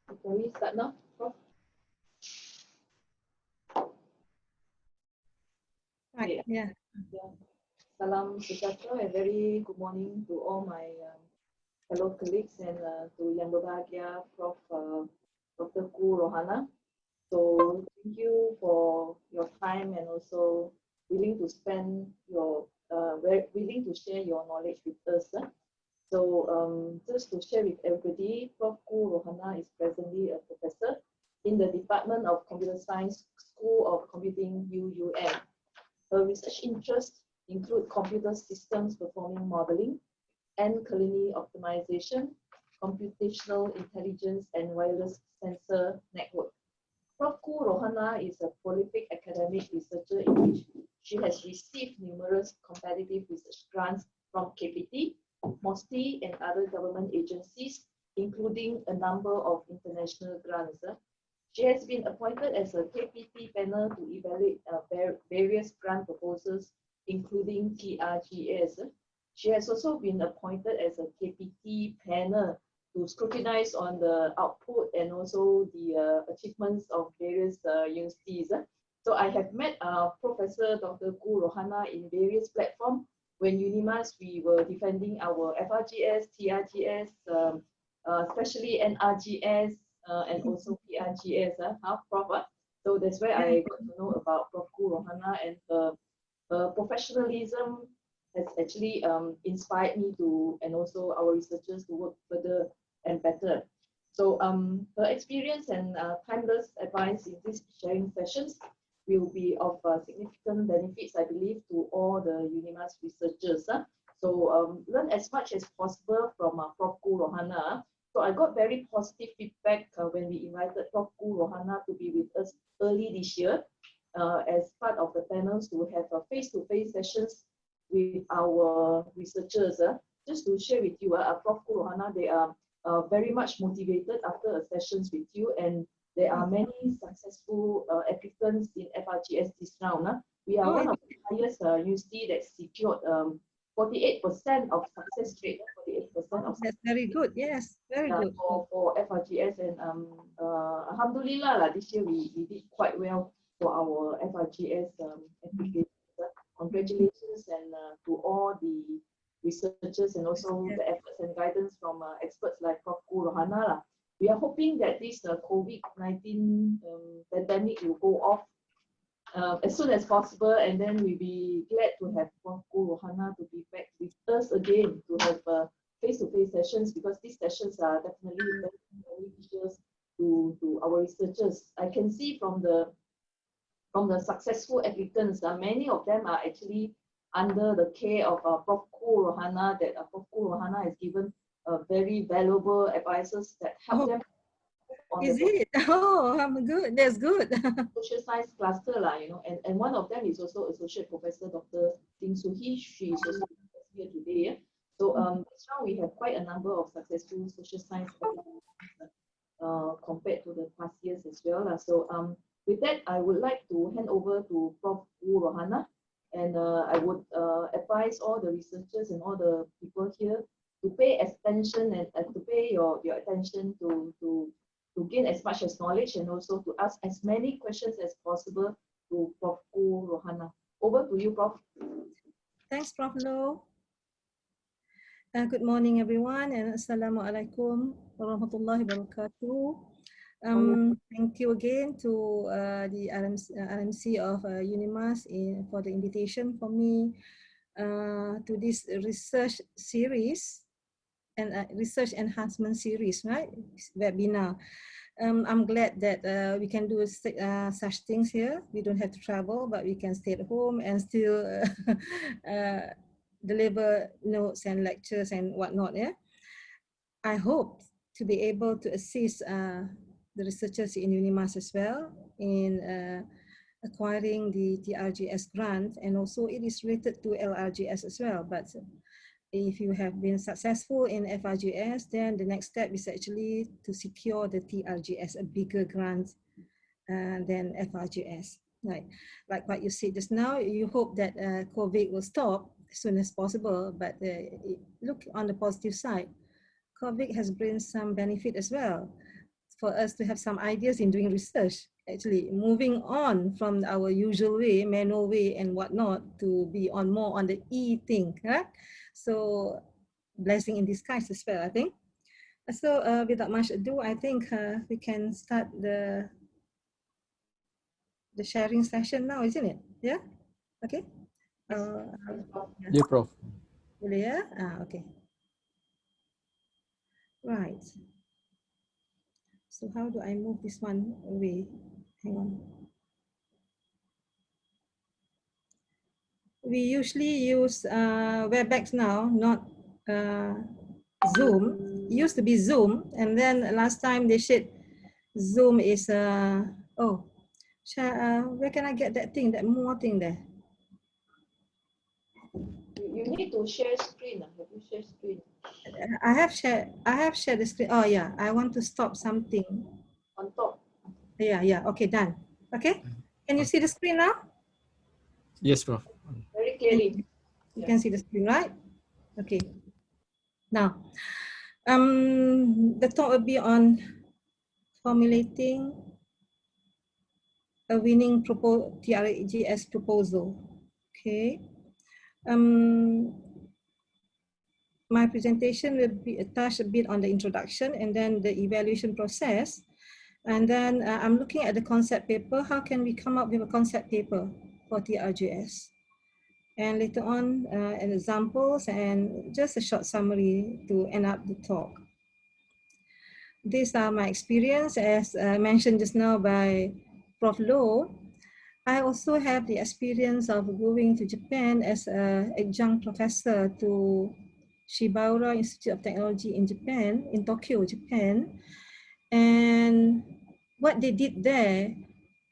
Can we start now, Prof? Right. Yeah. Salam sejahtera, a very good morning to all my fellow colleagues and to Yang Berbahagia Prof. Dr. Ruhana. So thank you for your time and also willing to spend your willing to share your knowledge with us. So just to share with everybody, Prof. Ruhana is presently a professor in the Department of Computer Science, School of Computing, UUM. Her research interests include computer systems performing modeling and colony optimization, computational intelligence, and wireless sensor network. Prof. Ruhana is a prolific academic researcher in which she has received numerous competitive research grants from KPT, MOSTI, and other government agencies, including a number of international grants. She has been appointed as a KPT panel to evaluate various grant proposals, including TRGS. She has also been appointed as a KPT panel to scrutinize on the output and also the achievements of various universities. So I have met Professor Dr. Ruhana in various platforms. When UNIMAS, we were defending our FRGS, TRGS, especially NRGS, and also PRGS, Prof. So that's where I got to know about Prof. Ruhana, and her professionalism has actually inspired me to, and also our researchers to work further and better. So her experience and timeless advice in these sharing sessions will be of significant benefits, I believe, to all the UNIMAS researchers. So learn as much as possible from Prof. Ruhana. So I got very positive feedback when we invited Prof. Ruhana to be with us early this year as part of the panels to have face-to-face sessions with our researchers. Just to share with you, Prof. Ruhana, they are very much motivated after sessions with you, and there are many successful applicants in FRGS this round. We are one of the highest university that secured 48% of success rate. 48% of that's very good. Yes, very good. For FRGS, and Alhamdulillah, this year we did quite well for our FRGS applications. Congratulations and to all the researchers and also the efforts and guidance from experts like Prof. Ruhana. We are hoping that this COVID-19 pandemic will go off as soon as possible, and then we'll be glad to have Prof. Ruhana to be back with us again to have face-to-face sessions, because these sessions are definitely very beneficial to our researchers. I can see from the successful applicants, many of them are actually under the care of Prof. Ruhana, that Prof. Ruhana has given very valuable advices that help them. Is it? Oh, I'm good. That's good. Social science cluster, and one of them is also Associate Professor Dr. Ting Suhi. She is also here today. So this round we have quite a number of successful social science compared to the past years as well. So with that, I would like to hand over to Prof. Ruhana, and I would advise all the researchers and all the people here to pay attention and to pay your attention to gain as much as knowledge, and also to ask as many questions as possible to Prof. Ruhana. Over to you, Prof. Thanks, Prof. Lo. Good morning, everyone, and Assalamualaikum warahmatullahi wabarakatuh. Thank you again to the RMC of UNIMAS for the invitation for me to this research series and Research Enhancement Series, right? Webinar. I'm glad that we can do such things here. We don't have to travel, but we can stay at home and still deliver notes and lectures and whatnot. Yeah, I hope to be able to assist the researchers in UNIMAS as well in acquiring the TRGS grant, and also it is related to LRGS as well. But if you have been successful in FRGS, then the next step is actually to secure the TRGS, a bigger grant than FRGS. Right, like what you said just now, you hope that COVID will stop as soon as possible, but look on the positive side. COVID has brought some benefit as well. for us to have some ideas in doing research, actually moving on from our usual way, manual way and whatnot, to be on more on the thing, right? So blessing in disguise as well, I think. So without much ado, I think we can start the sharing session now, isn't it? Yeah, okay. Yeah, Prof. Boleh ya? Okay. Right. So how do I move this one away? Hang on. We usually use WebEx now, not Zoom. It used to be Zoom, and then last time they said Zoom is where can I get that thing, that more thing there? You need to share screen. Have you share screen? I have shared the screen. Oh yeah, I want to stop something. On top. Yeah. Okay, done. Okay. Can you see the screen now? Yes, Prof. Very clearly. You can see the screen, right? Okay. Now, the talk will be on formulating a winning TRGS proposal. Okay. My presentation will be touch a bit on the introduction and then the evaluation process. And then I'm looking at the concept paper. How can we come up with a concept paper for TRGS? And later on, examples and just a short summary to end up the talk. These are my experience, as mentioned just now by Prof. Loh. I also have the experience of going to Japan as an adjunct professor to Shibaura Institute of Technology in Japan, in Tokyo, Japan. And what they did there,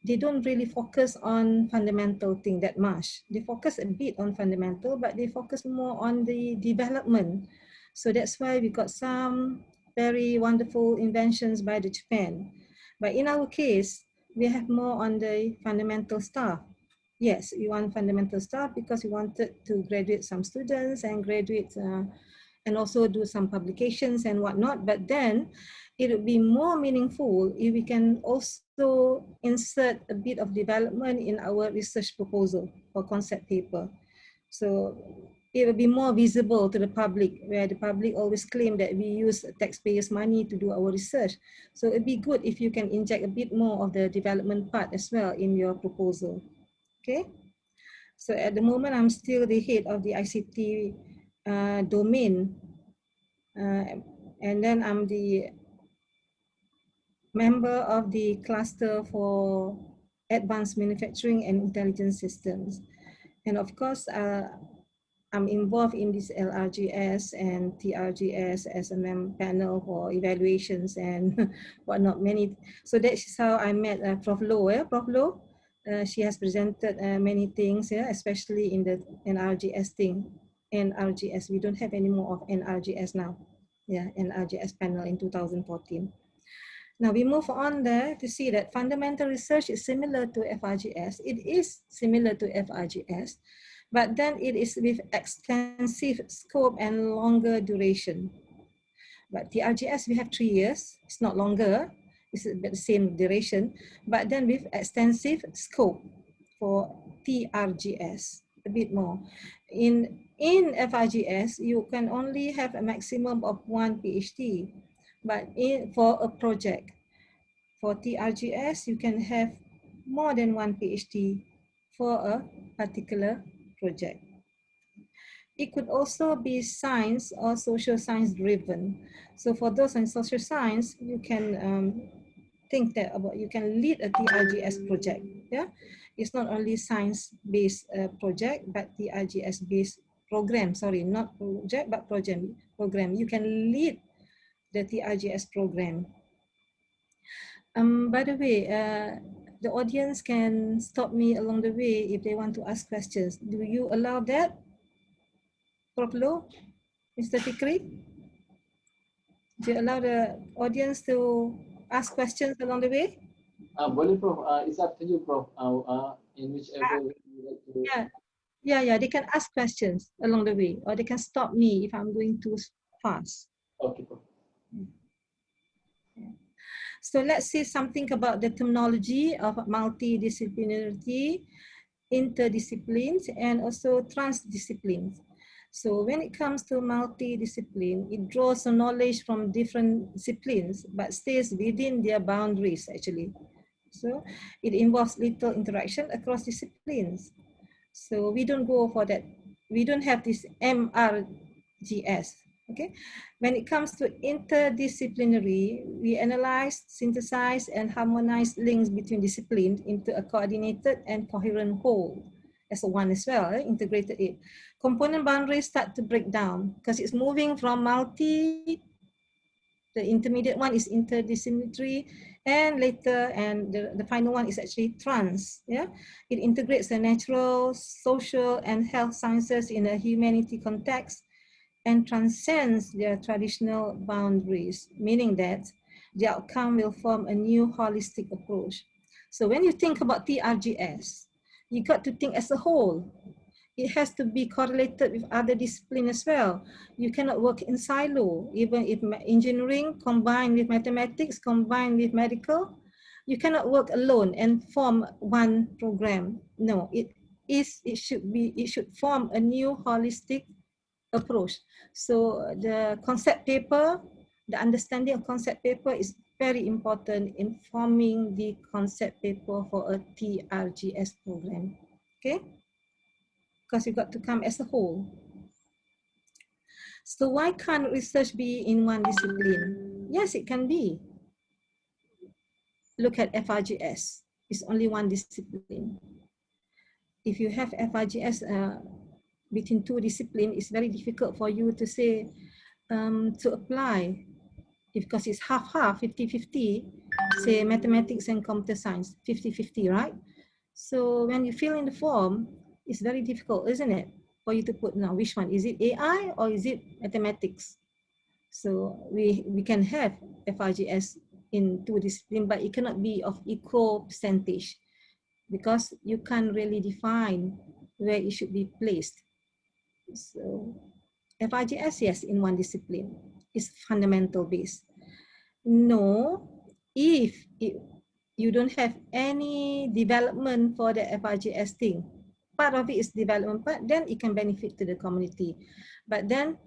they don't really focus on fundamental thing that much. They focus a bit on fundamental, but they focus more on the development. So that's why we got some very wonderful inventions by the Japan. But in our case, we have more on the fundamental stuff. Yes, we want fundamental stuff because we wanted to graduate some students and graduate and also do some publications and whatnot. But then it would be more meaningful if we can also insert a bit of development in our research proposal or concept paper. So it will be more visible to the public, where the public always claim that we use taxpayers' money to do our research. So it'd be good if you can inject a bit more of the development part as well in your proposal. Okay. So at the moment, I'm still the head of the ICT domain. And then I'm the member of the cluster for advanced manufacturing and intelligence systems. And of course, I'm involved in this LRGS and TRGS as a panel for evaluations and whatnot. So that's how I met Prof. Loh. Prof. Loh, she has presented many things, especially in the NRGS thing. NRGS, we don't have any more of NRGS now. Yeah, NRGS panel in 2014. Now we move on there to see that fundamental research is similar to FRGS. It is similar to FRGS, but then it is with extensive scope and longer duration. But TRGS, we have 3 years. It's not longer, it's about the same duration, but then with extensive scope for TRGS, a bit more. In FRGS, you can only have a maximum of 1 PhD. But for a project, for TRGS, you can have more than 1 PhD for a particular project. It could also be science or social science driven. So for those in social science, you can think that about, you can lead a TRGS project. Yeah, it's not only science-based project, but TRGS-based program. Sorry, not project, but program. You can lead the TRGS program. By the way, the audience can stop me along the way if they want to ask questions. Do you allow that, Prof. Loh, Mr. Fikri? Do you allow the audience to ask questions along the way? Boleh, Prof. It's up to you, Prof. In whichever way you like to. Yeah, they can ask questions along the way, or they can stop me if I'm going too fast. Okay, Prof. So let's see something about the terminology of multidisciplinarity, interdisciplines, and also transdisciplines. So when it comes to multidiscipline, it draws on knowledge from different disciplines, but stays within their boundaries actually. So it involves little interaction across disciplines. So we don't go for that. We don't have this MRGS. Okay. When it comes to interdisciplinary, we analyze, synthesize, and harmonize links between disciplines into a coordinated and coherent whole as a one as well, integrated it. Component boundaries start to break down because it's moving from multi, the intermediate one is interdisciplinary, and later, and the final one is actually trans. Yeah, it integrates the natural, social, and health sciences in a humanity context and transcends their traditional boundaries, meaning that the outcome will form a new holistic approach. So when you think about TRGS, you got to think as a whole. It has to be correlated with other disciplines as well. You cannot work in silo, even if engineering combined with mathematics, combined with medical, you cannot work alone and form one program. No, it should form a new holistic approach. So the concept paper, the understanding of concept paper is very important in forming the concept paper for a TRGS program. Okay? Because you got to come as a whole. So why can't research be in one discipline? Yes, it can be. Look at FRGS. It's only one discipline. If you have FRGS between two disciplines, it's very difficult for you to say, to apply, because it's half-half, 50-50, say mathematics and computer science, 50-50, right? So when you fill in the form, it's very difficult, isn't it? For you to put now, which one? Is it AI or is it mathematics? So we can have FRGS in two disciplines, but it cannot be of equal percentage because you can't really define where it should be placed. So FRGS, yes, in one discipline is fundamental based. No, if you don't have any development for the FRGS thing, part of it is development part, then it can benefit to the community. But then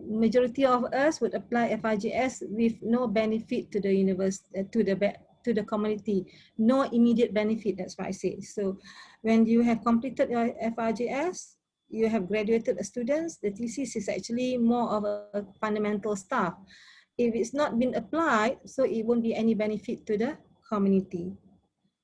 majority of us would apply FRGS with no benefit to the university, to the community, no immediate benefit. That's what I say. So when you have completed your FRGS, you have graduated as students, the thesis is actually more of a fundamental stuff. If it's not been applied, so it won't be any benefit to the community.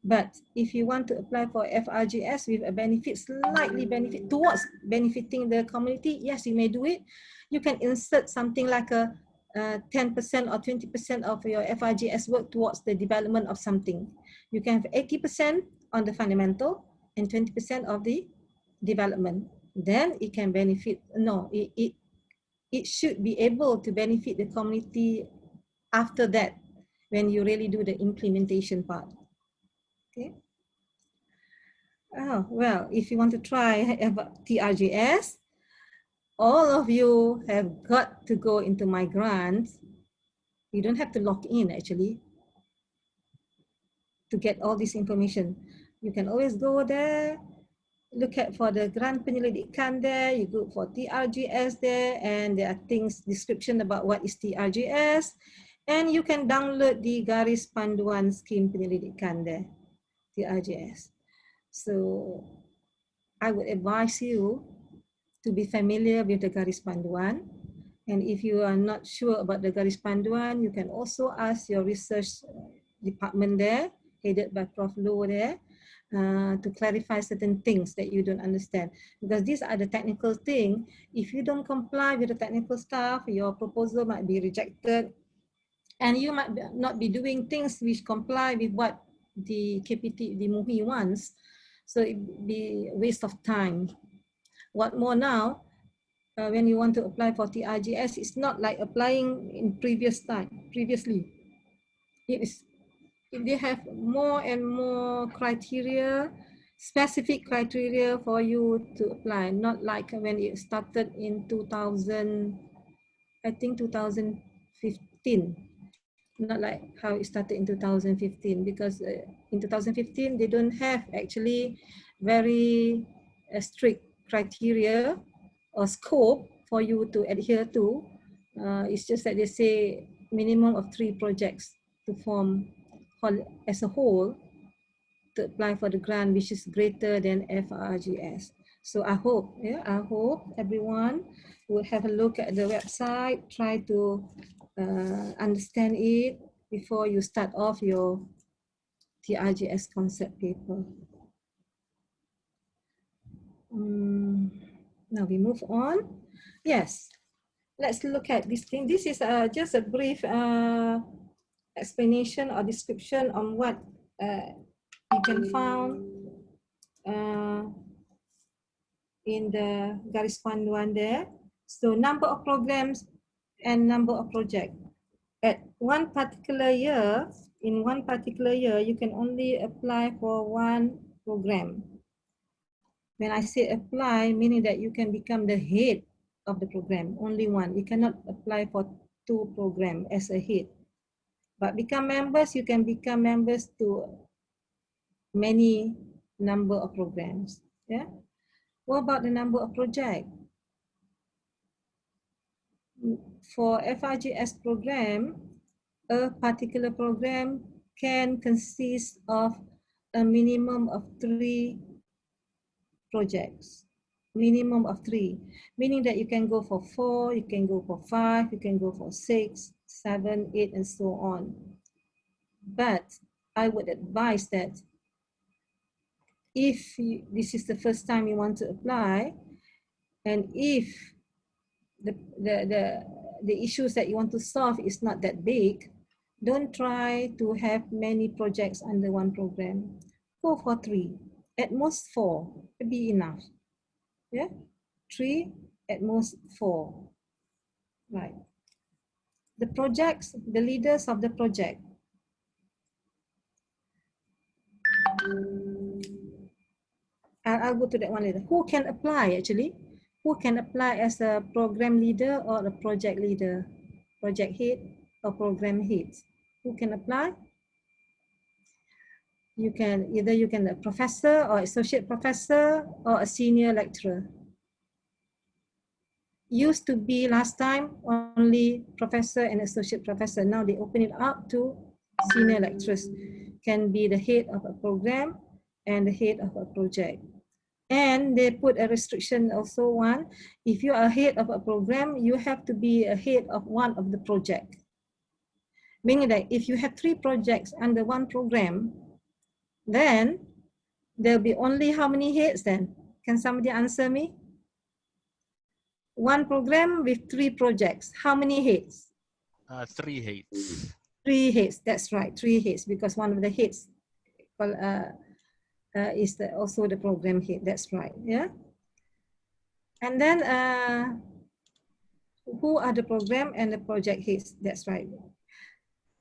But if you want to apply for FRGS with a benefit, slightly benefit towards benefiting the community, yes, you may do it. You can insert something like a 10% or 20% of your FRGS work towards the development of something. You can have 80% on the fundamental and 20% of the development. Then it can benefit, no, it should be able to benefit the community after that when you really do the implementation part. Okay. Oh, well, if you want to try TRGS, all of you have got to go into my grants. You don't have to log in actually to get all this information. You can always go there, look at for the grant penyelidikan there, you go for TRGS there, and there are things, description about what is TRGS, and you can download the garis panduan scheme penyelidikan there, TRGS. So I would advise you to be familiar with the garis panduan. And if you are not sure about the garis panduan, you can also ask your research department there, headed by Prof. Low there, to clarify certain things that you don't understand. Because these are the technical things. If you don't comply with the technical stuff, your proposal might be rejected. And you might not be doing things which comply with what the KPT, the MUHI wants. So it would be a waste of time. What more now, when you want to apply for TRGS, it's not like applying in previously. They have more and more criteria, specific criteria for you to apply, not like when it started in 2000, I think 2015. not like how it started in 2015, because in 2015 they don't have actually very strict criteria or scope for you to adhere to. It's just that they say minimum of 3 projects to form as a whole to apply for the grant, which is greater than FRGS. So I hope, I hope everyone will have a look at the website, try to understand it before you start off your TRGS concept paper. Now we move on. Yes, let's look at this thing. This is just a brief explanation or description on what you can find in the garis panduan there. So number of programs and number of projects. At one particular year, in one particular year, you can only apply for 1 program. When I say apply, meaning that you can become the head of the program, only 1. You cannot apply for 2 programs as a head. But become members, you can become members to many number of programs. Yeah. What about the number of projects? For FRGS program, a particular program can consist of a minimum of 3 projects. Minimum of 3, meaning that you can go for 4, you can go for 5, you can go for 6, 7, 8, and so on. But I would advise that if this is the first time you want to apply, and if the issues that you want to solve is not that big, don't try to have many projects under 1 program. Go for 3, at most 4 would be enough. Yeah, 3, at most 4. Right. The projects, the leaders of the project. I'll go to that one later. Who can apply actually? Who can apply as a program leader or a project leader? Project head or program head? Who can apply? You can either a professor or associate professor or a senior lecturer. Used to be last time only professor and associate professor. Now they open it up to senior lecturers. Can be the head of a program and the head of a project. And they put a restriction also one. If you are head of a program, you have to be a head of 1 of the project. Meaning that if you have 3 projects under 1 program, then there'll be only how many heads then? Can somebody answer me? 1 program with 3 projects. How many heads? 3 heads. 3 heads, that's right, 3 heads, because one of the heads is also the program head, that's right, yeah? And then who are the program and the project heads, that's right.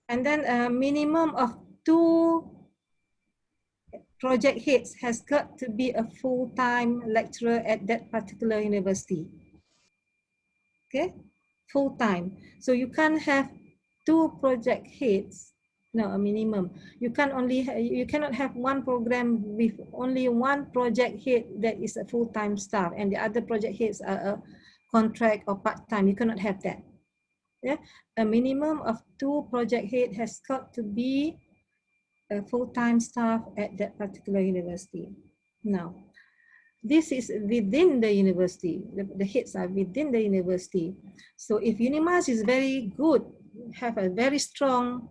And then a minimum of 2 project heads has got to be a full-time lecturer at that particular university. Okay, full-time. So you can't have 2 project heads, no, a minimum. You cannot have 1 program with only 1 project head that is a full-time staff and the other project heads are a contract or part-time. You cannot have that. Yeah, a minimum of 2 project head has got to be a full-time staff at that particular university. Now, this is within the university. The heads are within the university. So if UNIMAS is very good, have a very strong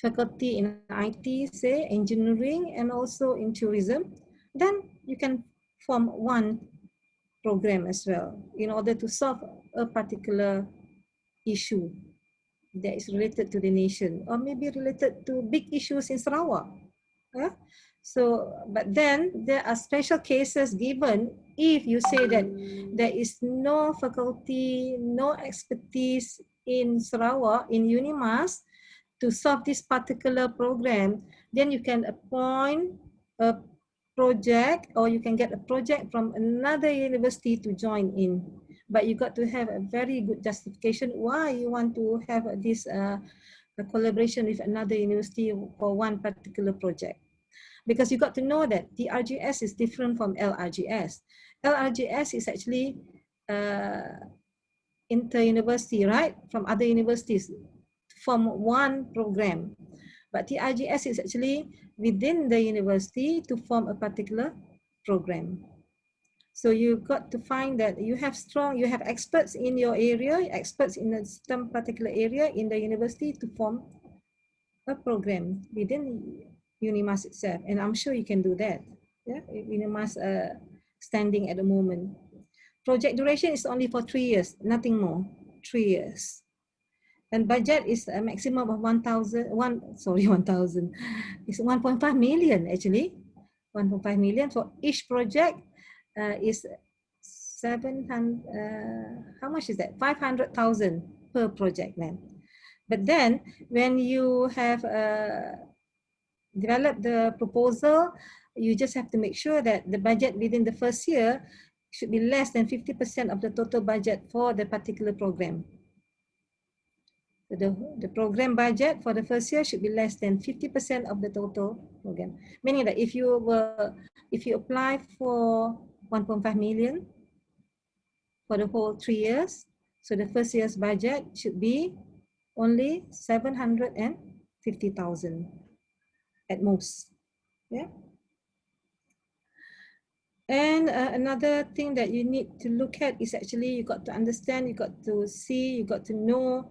faculty in IT, say engineering, and also in tourism, then you can form 1 program as well in order to solve a particular issue that is related to the nation or maybe related to big issues in Sarawak. So, but then there are special cases given if you say that there is no faculty, no expertise in Sarawak, in UNIMAS, to solve this particular program, then you can appoint a project or you can get a project from another university to join in. But you got to have a very good justification why you want to have this a collaboration with another university for one particular project. Because you got to know that TRGS is different from LRGS. LRGS is actually inter-university, right? From other universities to form one program. But TRGS is actually within the university to form a particular program. So you got to find that you have experts in your area, experts in some particular area in the university to form a program within UNIMAS itself. And I'm sure you can do that. Yeah, UNIMAS standing at the moment. Project duration is only for 3 years, nothing more, 3 years. And budget is a maximum of 1,000, it's 1.5 million actually. 1.5 million for each project is 700, how much is that? 500,000 per project then. But then when you have developed the proposal, you just have to make sure that the budget within the first year should be less than 50% of the total budget for the particular program. So the program budget for the first year should be less than 50% of the total program. Meaning that if you apply for 1.5 million for the whole 3 years, so the first year's budget should be only 750,000 at most. Yeah. And another thing that you need to look at is actually you got to understand, you got to see, you got to know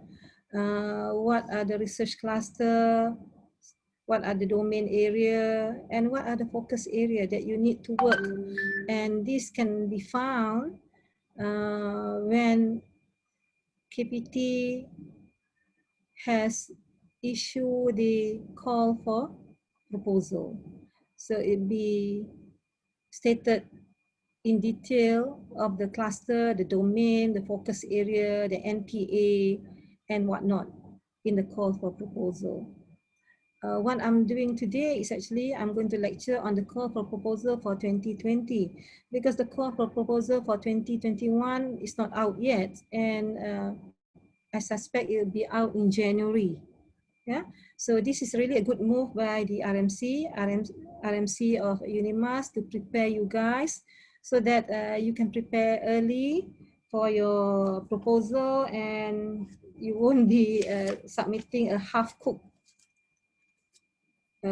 what are the research cluster, what are the domain area, and what are the focus area that you need to work. And this can be found when KPT has issued the call for proposal. So it be stated in detail of the cluster, the domain, the focus area, the NPA, and whatnot in the call for proposal. What I'm doing today is actually I'm going to lecture on the call for proposal for 2020 because the call for proposal for 2021 is not out yet, and I suspect it will be out in January. Yeah, so this is really a good move by the RMC of UNIMAS to prepare you guys so that you can prepare early for your proposal and you won't be submitting a half-cooked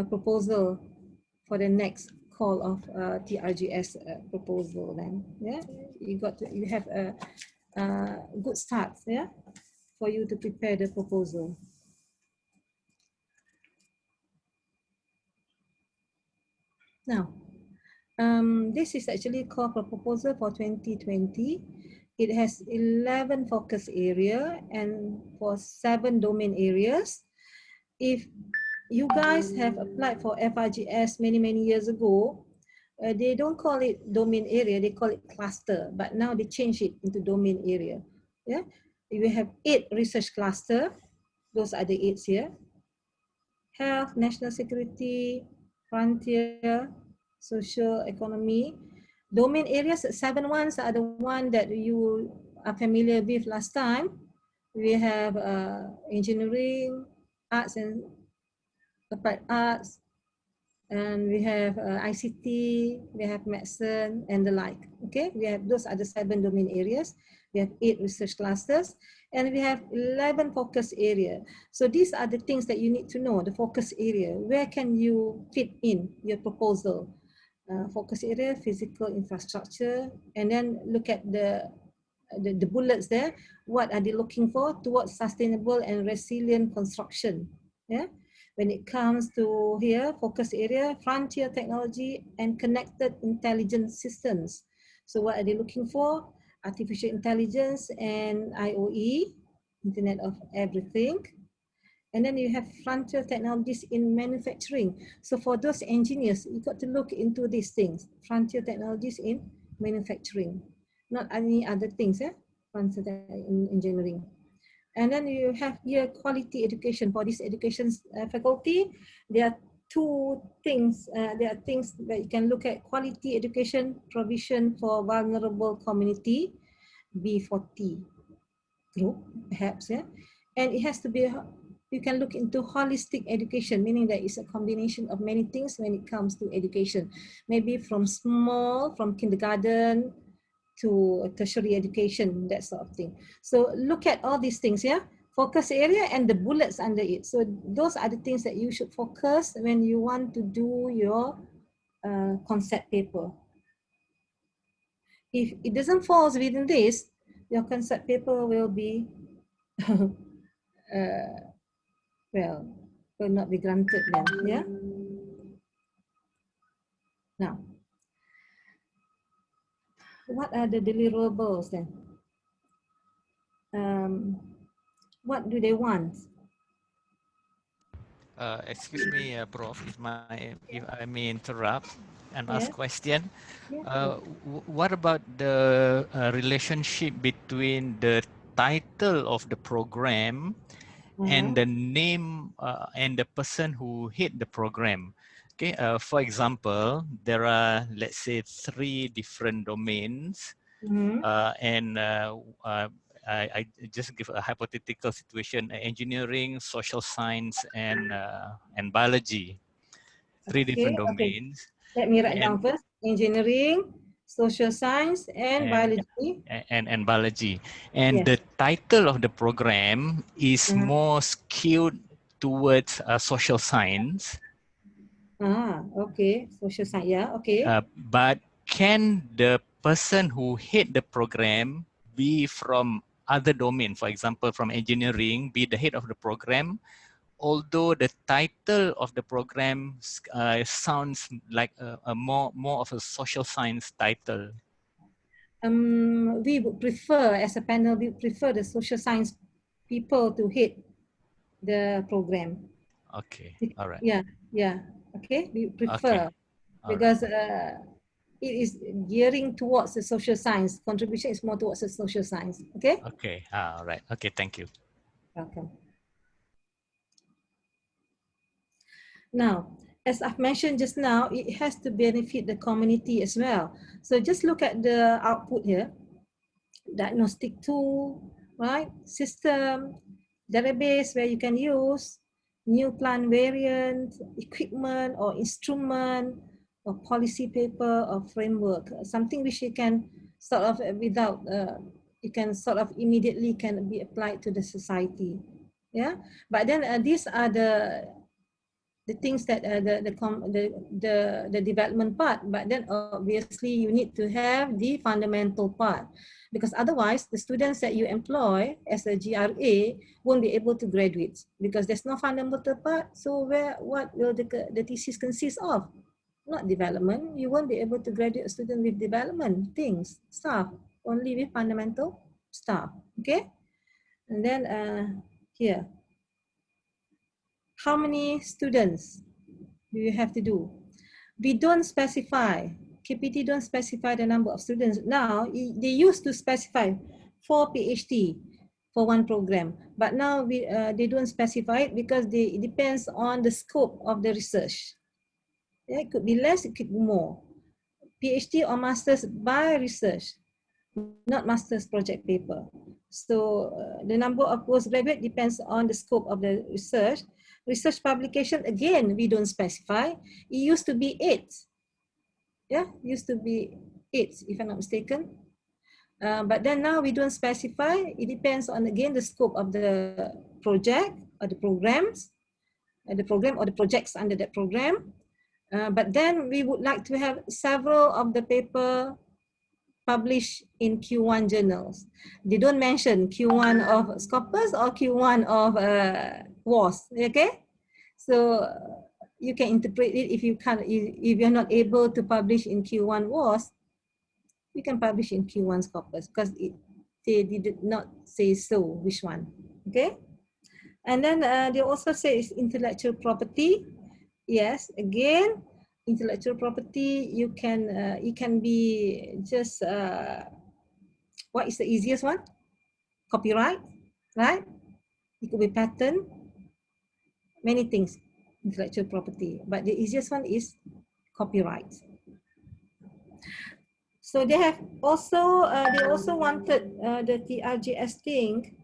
proposal for the next call of TRGS proposal. Then, yeah, you have a good start, yeah, for you to prepare the proposal. Now, this is actually call for proposal for 2020. It has 11 focus area and for 7 domain areas. If you guys have applied for FRGS many years ago, they don't call it domain area, they call it cluster, but now they change it into domain area. Yeah, we have 8 research cluster. Those are the 8 here. Health, national security, frontier, social economy. Domain areas, 7 ones are the one that you are familiar with last time. We have engineering, arts and applied arts, and we have ICT, we have medicine and the like. Okay, we have, those are the 7 domain areas. We have 8 research clusters and we have 11 focus area. So these are the things that you need to know, the focus area. Where can you fit in your proposal? Focus area, physical infrastructure, and then look at the bullets there. What are they looking for towards sustainable and resilient construction? Yeah. When it comes to here, focus area, frontier technology and connected intelligence systems. So what are they looking for? Artificial intelligence and IoE, Internet of Everything. And then you have frontier technologies in manufacturing. So for those engineers, you got to look into these things, frontier technologies in manufacturing, not any other things, frontier in engineering. And then you have here quality education. For this education faculty, there are 2 things. There are things that you can look at: quality education provision for vulnerable community, B40 group, perhaps, yeah. And it has to be you can look into holistic education, meaning that it's a combination of many things when it comes to education. Maybe from kindergarten to tertiary education, that sort of thing. So look at all these things, yeah? Focus area and the bullets under it. So those are the things that you should focus when you want to do your concept paper. If it doesn't fall within this, your concept paper will be, well, will not be granted then, yeah? Now, what are the deliverables then? What do they want? Excuse me, Prof, if I may interrupt and ask Yeah. question. Yeah. What about the relationship between the title of the program and the name and the person who hit the program? Okay, for example, there are, let's say, 3 different domains, and I just give a hypothetical situation: engineering, social science, and biology. 3 different Okay. domains, Let me write and down first. Engineering, social science, and and biology. and biology. And Yes. the title of the program is more skewed towards social science. Okay. Social science. Yeah. Okay. But can the person who hit the program be from other domain, for example, from engineering, be the head of the program, although the title of the program sounds like a more of a social science title? We would prefer, as a panel, we prefer the social science people to hit the program. Okay, all right. Yeah. Yeah. Okay. We Okay, prefer all right. because it is gearing towards the social science. Contribution is more towards the social science. Okay. Okay, all right. Okay, thank you. Welcome. Now, as I've mentioned just now, it has to benefit the community as well. So just look at the output here. Diagnostic tool, right? System, database where you can use, new plant variant, equipment or instrument, or policy paper or framework, something which you can sort of without, you can sort of immediately can be applied to the society. Yeah, but then these are the things that the development part, but then obviously you need to have the fundamental part, because otherwise the students that you employ as a GRA won't be able to graduate because there's no fundamental part. So what will the thesis consist of? Not development. You won't be able to graduate a student with development things, stuff, only with fundamental stuff. Okay, and then here, how many students do you have to do? We don't specify, KPT don't specify the number of students. Now, they used to specify 4 PhD for one program, but now they don't specify it because it depends on the scope of the research. Yeah, it could be less, it could be more. PhD or master's by research, not master's project paper. So the number of postgraduate depends on the scope of the research. Research publication, again, we don't specify. It used to be 8. Yeah, used to be 8, if I'm not mistaken. But then now we don't specify. It depends on, again, the scope of the project or the programs, the program or the projects under that program. But then we would like to have several of the paper published in Q1 journals. They don't mention Q1 of Scopus or Q1 of WAS, okay? So you can interpret it if you can't, if you're not able to publish in Q1 WAS, you can publish in Q1 Scopus because they did not say so, which one, okay? And then they also say it's intellectual property. Yes, again, intellectual property, you can, it can be just, what is the easiest one? Copyright, right? It could be patent, many things, intellectual property. But the easiest one is copyright. So they have also, they also wanted the TRGS thing.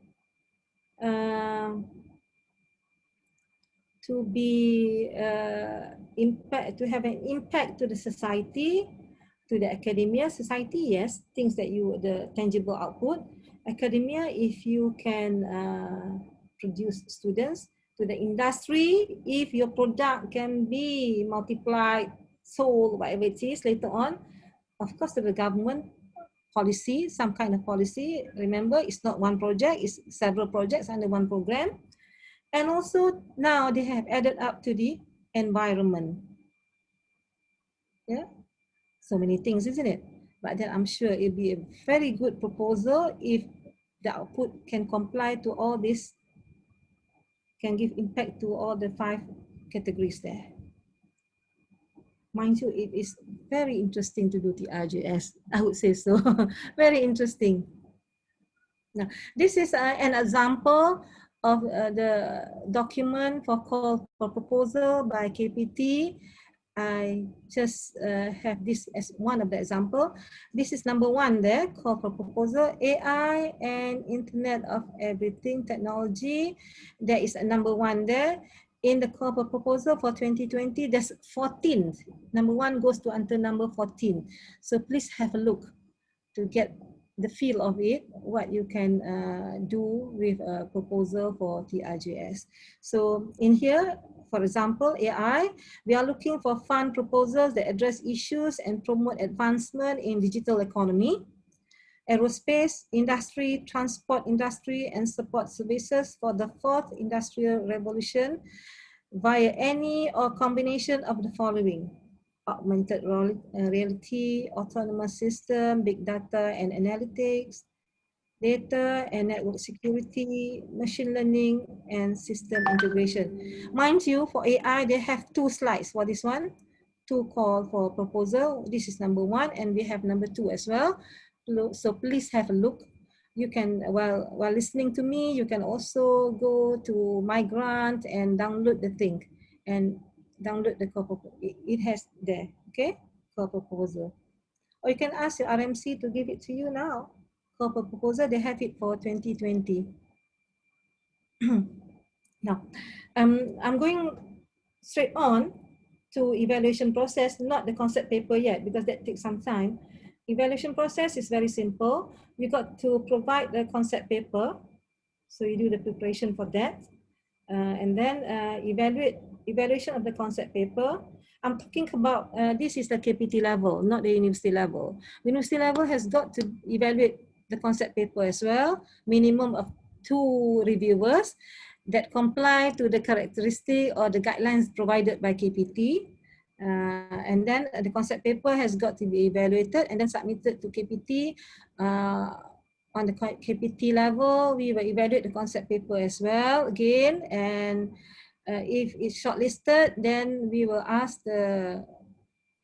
to be to have an impact to the society, to the academia. Society, yes, things that the tangible output. Academia, if you can produce students. To the industry, if your product can be multiplied, sold, whatever it is later on. Of course, to the government policy, some kind of policy. Remember, it's not one project, it's several projects under one program. And also now they have added up to the environment. Yeah, so many things, isn't it? But then I'm sure it'll be a very good proposal if the output can comply to all this, can give impact to all the 5 categories there. Mind you, it is very interesting to do TRGS. I would say so. Very interesting. Now, this is an example of the document for call for proposal by KPT. I just have this as one of the example. This is number 1 there, call for proposal, AI and Internet of Everything technology. There is a number 1 there. In the call for proposal for 2020, there's 14. Number 1 goes to until number 14. So please have a look to get the feel of it, what you can do with a proposal for TRGS. So in here, for example, AI, we are looking for fund proposals that address issues and promote advancement in digital economy, aerospace industry, transport industry, and support services for the 4th industrial revolution via any or combination of the following: augmented reality, autonomous system, big data and analytics, data and network security, machine learning, and system integration. Mind you, for AI, they have 2 slides for this one, 2 call for proposal. This is number 1, and we have number 2 as well. So please have a look. You can, while listening to me, you can also go to My Grant and download the thing and download the call proposal. It has there, okay? Call proposal. Or you can ask your RMC to give it to you now. Call for proposal, they have it for 2020. Now, I'm going straight on to evaluation process, not the concept paper yet, because that takes some time. Evaluation process is very simple. We got to provide the concept paper. So you do the preparation for that. And then evaluation of the concept paper. I'm talking about, this is the KPT level, not the university level. The university level has got to evaluate the concept paper as well, minimum of 2 reviewers that comply to the characteristic or the guidelines provided by KPT. And then the concept paper has got to be evaluated and then submitted to KPT. On the KPT level, we will evaluate the concept paper as well again. And if it's shortlisted, then we will ask the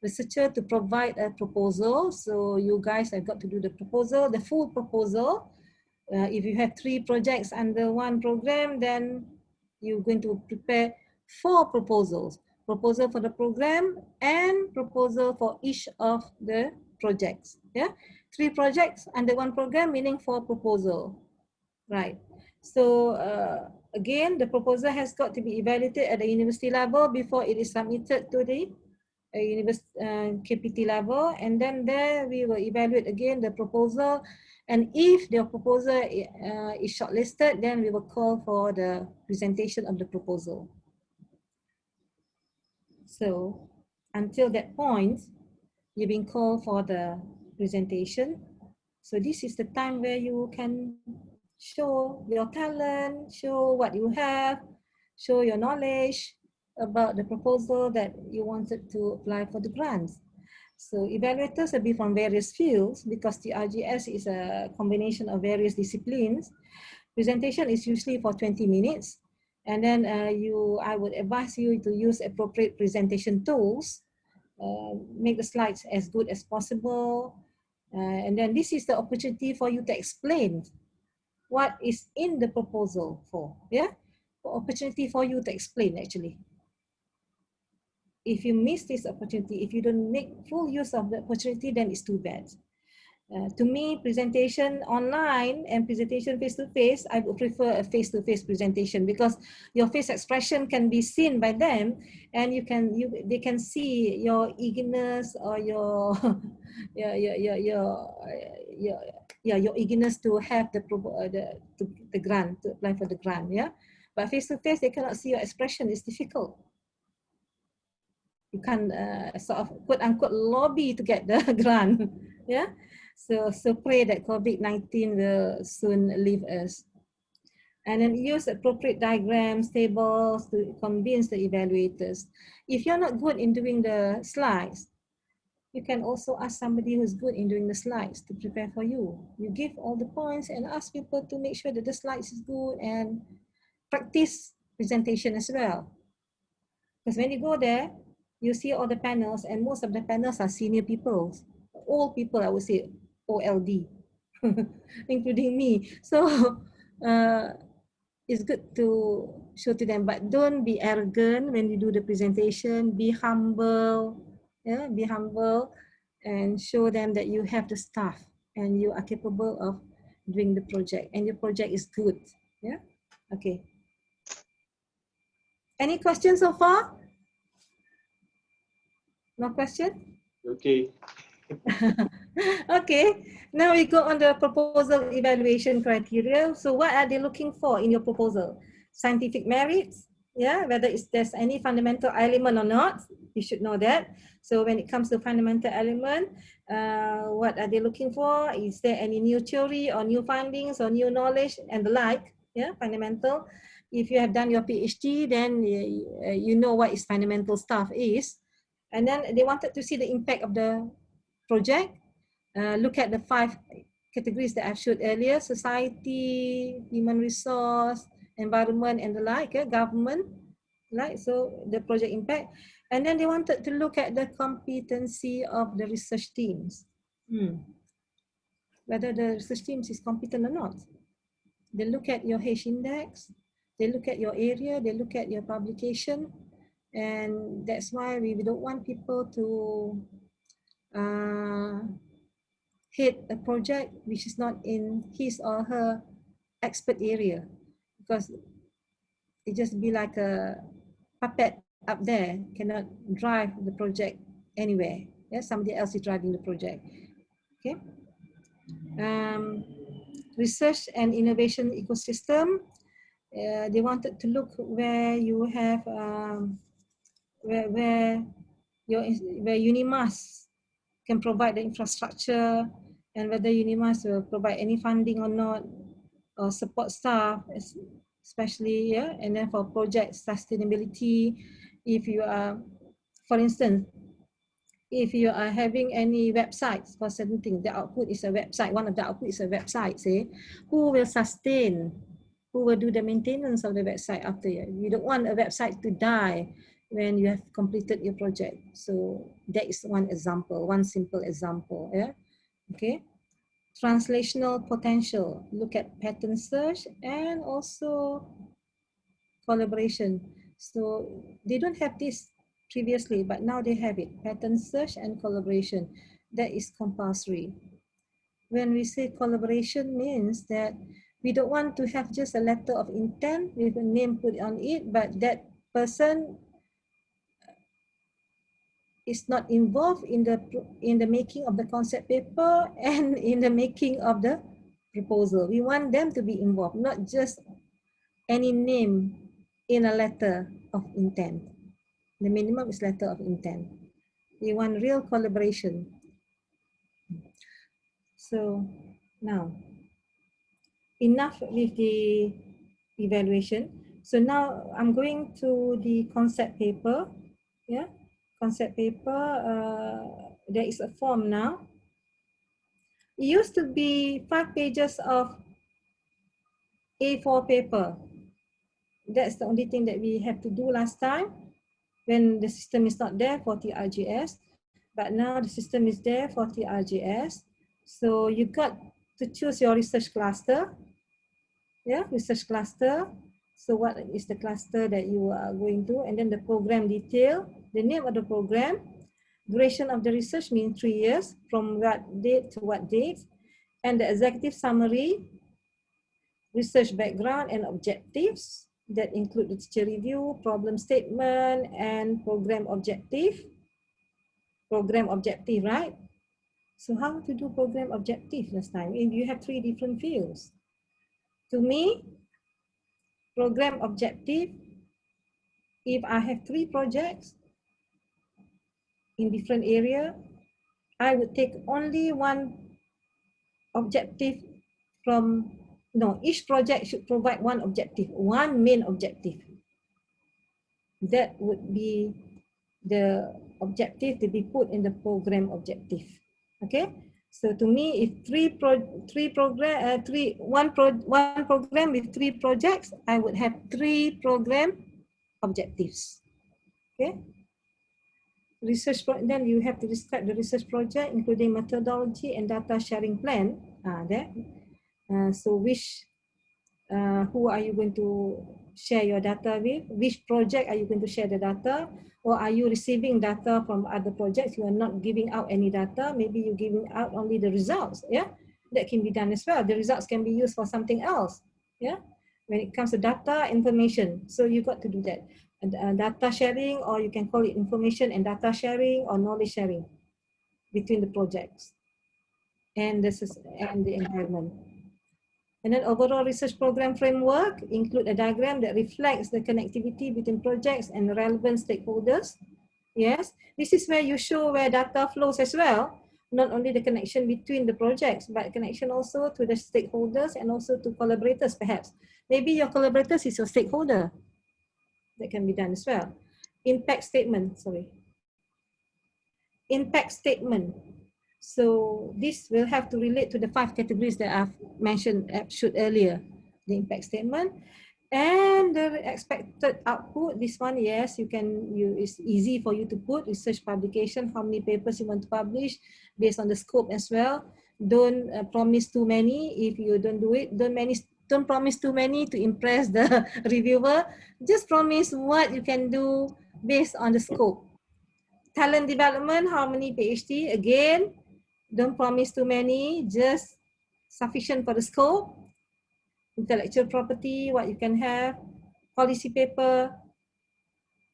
researcher to provide a proposal. So you guys have got to do the proposal, the full proposal. If you have 3 projects under 1 program, then you're going to prepare 4 proposals. Proposal for the program and proposal for each of the projects. Yeah, 3 projects under 1 program, meaning 4 proposal. Right. So again, the proposal has got to be evaluated at the university level before it is submitted to the KPT level, and then there we will evaluate again the proposal. And if the proposal is shortlisted, then we will call for the presentation of the proposal. So until that point, you've been called for the presentation. So this is the time where you can show your talent, show what you have, show your knowledge about the proposal that you wanted to apply for the grants. So evaluators will be from various fields because the TRGS is a combination of various disciplines. Presentation is usually for 20 minutes. And then I would advise you to use appropriate presentation tools, make the slides as good as possible. And then this is the opportunity for you to explain what is in the proposal for, yeah? Opportunity for you to explain actually. If you miss this opportunity, if you don't make full use of the opportunity, then it's too bad. To me, presentation online and presentation face-to-face, I would prefer a face-to-face presentation because your face expression can be seen by them, and they can see your eagerness or your your eagerness to have the grant, to apply for the grant. Yeah, but face-to-face, they cannot see your expression. It's difficult. You can sort of quote unquote lobby to get the grant. Yeah. So pray that COVID-19 will soon leave us. And then use appropriate diagrams, tables to convince the evaluators. If you're not good in doing the slides, you can also ask somebody who's good in doing the slides to prepare for you. You give all the points and ask people to make sure that the slides is good and practice presentation as well. Because when you go there, you see all the panels, and most of the panels are senior people, old people, I would say, OLD, including me. So it's good to show to them, but don't be arrogant when you do the presentation. Be humble, yeah, be humble, and show them that you have the staff and you are capable of doing the project, and your project is good. Yeah, okay. Any questions so far? No question? Okay. Okay, now we go on the proposal evaluation criteria. So what are they looking for in your proposal? Scientific merits, yeah, whether there's any fundamental element or not, you should know that. So when it comes to fundamental element, what are they looking for? Is there any new theory or new findings or new knowledge and the like? Yeah, fundamental. If you have done your PhD, then you know what is fundamental stuff is. And then they wanted to see the impact of the project. Look at the 5 categories that I've showed earlier: society, human resource, environment, and the like, government, right? So the project impact. And then they wanted to look at the competency of the research teams. Whether the research teams is competent or not. They look at your H index, they look at your area, they look at your publication. And that's why we don't want people to hit a project which is not in his or her expert area, because it just be like a puppet up there, cannot drive the project anywhere. Yeah, somebody else is driving the project. Okay. Research and innovation ecosystem. They wanted to look where you have where UNIMAS can provide the infrastructure, and whether UNIMAS will provide any funding or not, or support staff, especially, yeah. And then for project sustainability, if you are, for instance, if you are having any websites for certain things, the output is a website, one of the output is a website, say, who will sustain, who will do the maintenance of the website after you? You don't want a website to die when you have completed your project. So that is one example, one simple example, yeah, okay. Translational potential, look at pattern search and also collaboration. So they don't have this previously, but now they have it, pattern search and collaboration. That is compulsory. When we say collaboration, means that we don't want to have just a letter of intent with a name put on it, but that person is not involved in the making of the concept paper and in the making of the proposal. We want them to be involved, not just any name in a letter of intent. The minimum is letter of intent. We want real collaboration. So now, enough with the evaluation. So now I'm going to the concept paper. Yeah, concept paper. There is a form now. It used to be 5 pages of A4 paper. That's the only thing that we have to do last time when the system is not there for TRGS. But now the system is there for TRGS. So you got to choose your research cluster. Yeah, research cluster. So what is the cluster that you are going to? And then the program detail, the name of the program, Duration of the research means 3 years, from what date to what date, and the executive summary, research background and objectives that include literature review, problem statement, and program objective. Program objective, right? So how to do program objective last time? If you have 3 different fields. To me, program objective, if I have 3 projects in different area, I would take only one objective from, no, each project should provide one objective, one main objective. That would be the objective to be put in the program objective. Okay, so to me, if one program with 3 projects, I would have 3 program objectives. Okay, research, then you have to describe the research project, including methodology and data sharing plan. So who are you going to share your data with? Which project are you going to share the data? Or are you receiving data from other projects? You are not giving out any data. Maybe you're giving out only the results. Yeah, that can be done as well. The results can be used for something else. Yeah, when it comes to data information, so you got to do that. Data sharing, or you can call it information and data sharing or knowledge sharing between the projects and the environment. And then overall research program framework include a diagram that reflects the connectivity between projects and relevant stakeholders. Yes, this is where you show where data flows as well, not only the connection between the projects, but connection also to the stakeholders and also to collaborators perhaps. Maybe your collaborators is your stakeholder. That can be done as well. Impact statement, Impact statement. So this will have to relate to the 5 categories that I've mentioned earlier. The impact statement and the expected output. This one, yes, it's easy for you to put research publication, how many papers you want to publish based on the scope as well. Don't promise too many. If you don't do it, don't promise too many to impress the reviewer. Just promise what you can do based on the scope. Talent development, how many PhD? Again, don't promise too many, just sufficient for the scope. Intellectual property, what you can have. Policy paper,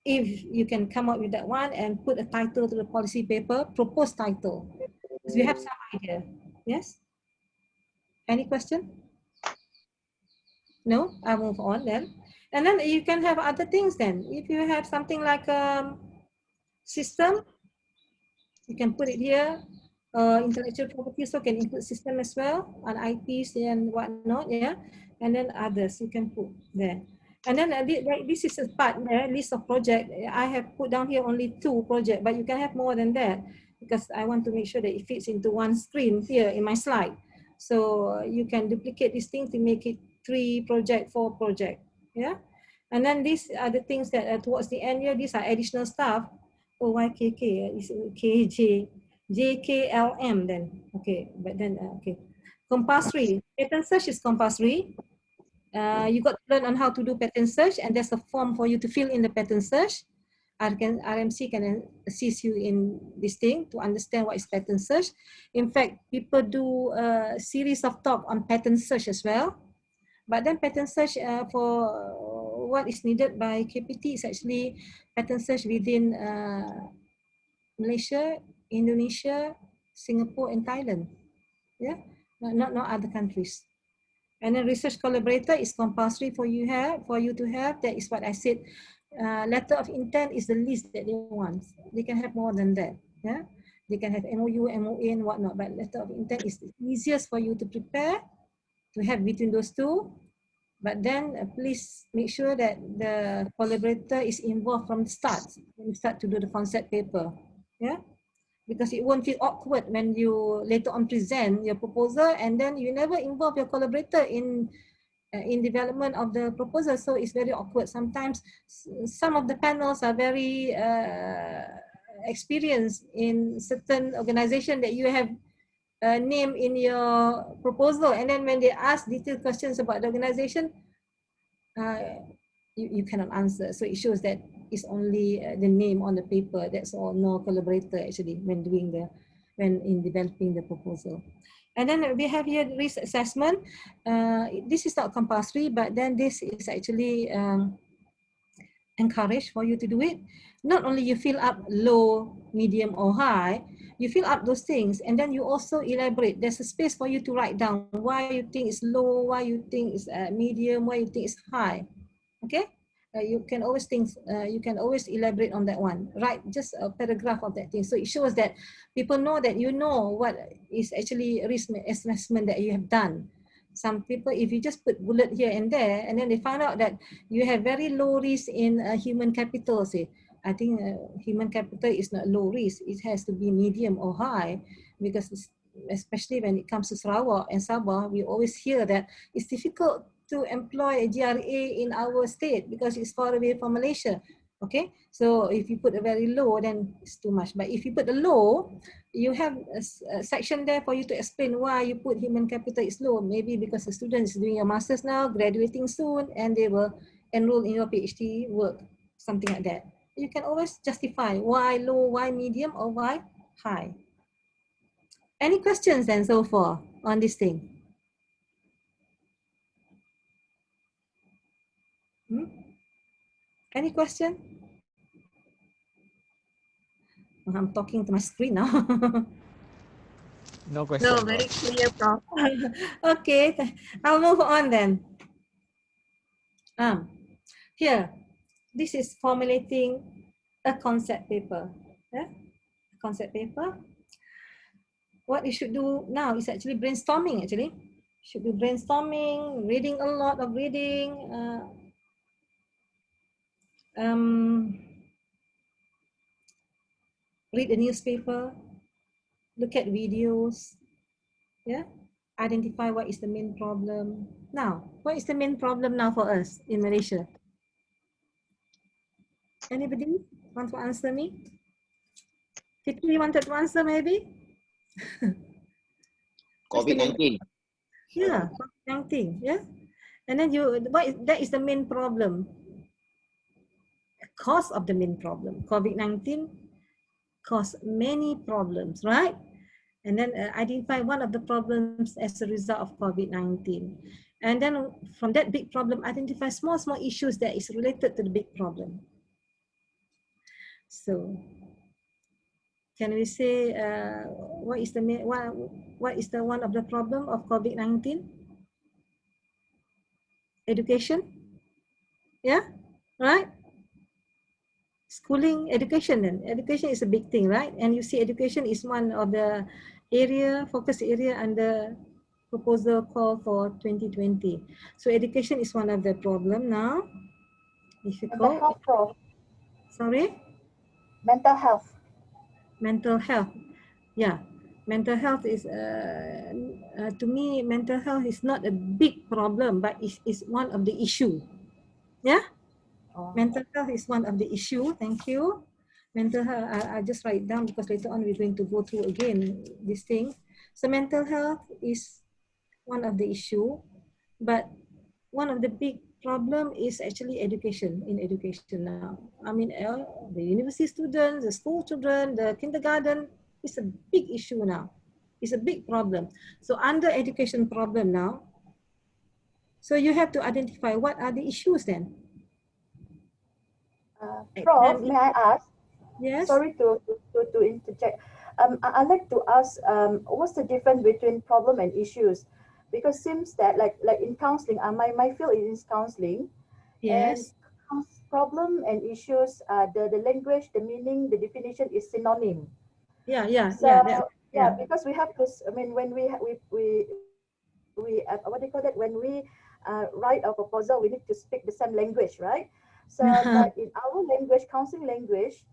if you can come up with that one and put a title to the policy paper, proposed title. Because we have some idea. Yes? Any question? No? I'll move on then. And then you can have other things then. If you have something like system, you can put it here. Intellectual property also can include system as well, on IPs and whatnot, yeah. And then others you can put there. And then this is a part there, list of project. I have put down here only 2 projects, but you can have more than that because I want to make sure that it fits into one screen here in my slide. So you can duplicate these things to make it 3 project, 4 project, yeah. And then these are the things that towards the end here, these are additional stuff. OYKK is KJ. JKLM then, okay, but then, okay. Compulsory, pattern search is compulsory. You got to learn on how to do pattern search, and there's a form for you to fill in the pattern search. RMC can assist you in this thing to understand what is pattern search. In fact, people do a series of talk on pattern search as well. But then pattern search for what is needed by KPT is actually pattern search within Malaysia, Indonesia, Singapore, and Thailand. Yeah, not other countries. And then research collaborator is compulsory for you to have. That is what I said. Letter of intent is the least that they want. They can have more than that. Yeah, they can have MOU, MOA, and whatnot. But letter of intent is the easiest for you to prepare to have between those 2. But then please make sure that the collaborator is involved from the start when you start to do the concept paper. Yeah, because it won't feel awkward when you later on present your proposal and then you never involve your collaborator in development of the proposal. So it's very awkward. Sometimes some of the panels are very experienced in certain organization that you have name in your proposal, and then when they ask detailed questions about the organization, you cannot answer. So it shows that is only the name on the paper. That's all. No collaborator actually when in developing the proposal. And then we have here risk assessment. This is not compulsory, but then this is actually encouraged for you to do it. Not only you fill up low, medium, or high, you fill up those things, and then you also elaborate. There's a space for you to write down why you think it's low, why you think it's medium, why you think it's high. Okay, you can always think, you can always elaborate on that one. Write just a paragraph of that thing, so it shows that people know that you know what is actually risk assessment that you have done. Some people, if you just put bullet here and there, and then they find out that you have very low risk in human capital, say, I think human capital is not low risk. It has to be medium or high, because especially when it comes to Sarawak and Sabah, we always hear that it's difficult to employ a GRA in our state because it's far away from Malaysia. Okay, so if you put a very low, then it's too much. But if you put a low, you have a section there for you to explain why you put human capital is low. Maybe because the student is doing a master's now, graduating soon, and they will enroll in your PhD work, something like that. You can always justify why low, why medium, or why high. Any questions and so forth on this thing? Any question? I'm talking to my screen now. No question. No, very clear, Prof. Okay, I'll move on then. Here, this is formulating a concept paper. Yeah? Concept paper. What you should do now is actually brainstorming. Actually, should be brainstorming, reading a lot of reading. Read a newspaper, look at videos, yeah, identify what is the main problem. Now, what is the main problem now for us in Malaysia? Anybody want to answer me? Fitri wanted to answer maybe? COVID-19. Yeah, COVID-19, yeah. And then that is the main problem. Cause of the main problem. COVID-19 caused many problems, right? And then identify one of the problems as a result of COVID-19. And then from that big problem, identify small issues that is related to the big problem. So, can we say what is the one of the problem of COVID-19? Education, yeah, right? Schooling, education, then education is a big thing, right? And you see, education is one of the focus area under proposal call for 2020. So education is one of the problem now. Difficult. Mental health, Prof. Sorry? Mental health. Mental health. Yeah. Mental health is, to me, mental health is not a big problem, but it's one of the issue. Yeah? Oh. Mental health is one of the issue. Thank you. Mental health, I just write it down because later on we're going to go through again this thing. So mental health is one of the issue, but one of the big problem is actually education, in education now. I mean, the university students, the school children, the kindergarten, it's a big issue now. It's a big problem. So under education problem now, so you have to identify what are the issues then. Prof, may I ask? Yes. Sorry to interject. I'd like to ask, what's the difference between problem and issues? Because it seems that like in counseling, my field is counseling. Yes. And problem and issues, the language, the meaning, the definition is synonym. Yeah. So yeah, because we have this. I mean, when we what do you call that? When we write a proposal, we need to speak the same language, right? So, but in our language, counseling language,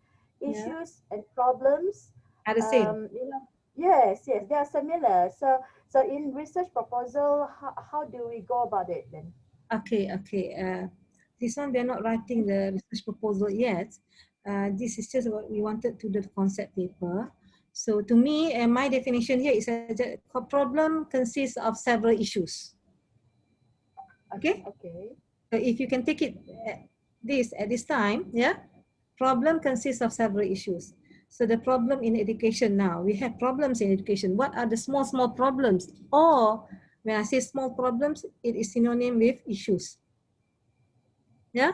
issues and problems are the same. You know, yes, they are similar. So in research proposal, how do we go about it then? Okay. This one, we're not writing the research proposal yet. This is just what we wanted to do, the concept paper. So to me, my definition here is that a problem consists of several issues. Okay? Okay. So if you can take it at this time, yeah? Problem consists of several issues. So the problem in education now, we have problems in education. What are the small problems? Or when I say small problems, it is synonym with issues. Yeah?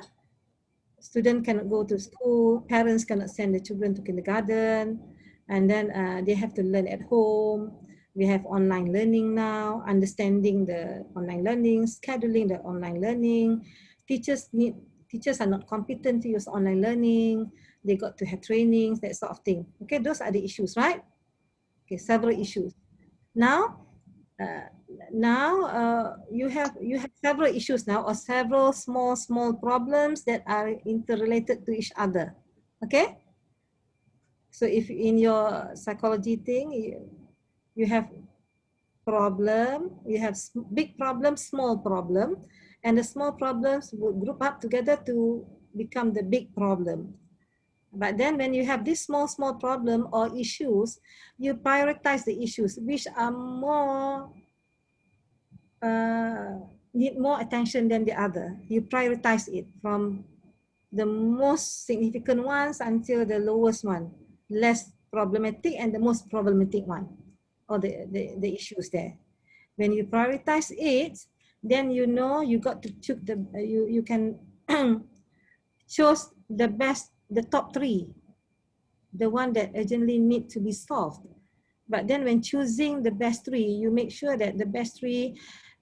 Students cannot go to school, parents cannot send the children to kindergarten, and then they have to learn at home. We have online learning now, understanding the online learning, scheduling the online learning. Teachers are not competent to use online learning. They got to have trainings, that sort of thing. Okay, those are the issues, right? Okay, several issues. Now, you have several issues now, or several small problems that are interrelated to each other. Okay, so if in your psychology thing you have problem, you have big problem, small problem, and the small problems will group up together to become the big problem. But then when you have this small problem or issues, you prioritize the issues which are more need more attention than the other. You prioritize it from the most significant ones until the lowest one, less problematic and the most problematic one, or the issues there. When you prioritize it, then you know you got to choose the, you can choose the best, the top 3, the one that urgently need to be solved. But then when choosing the best 3, you make sure that the best 3,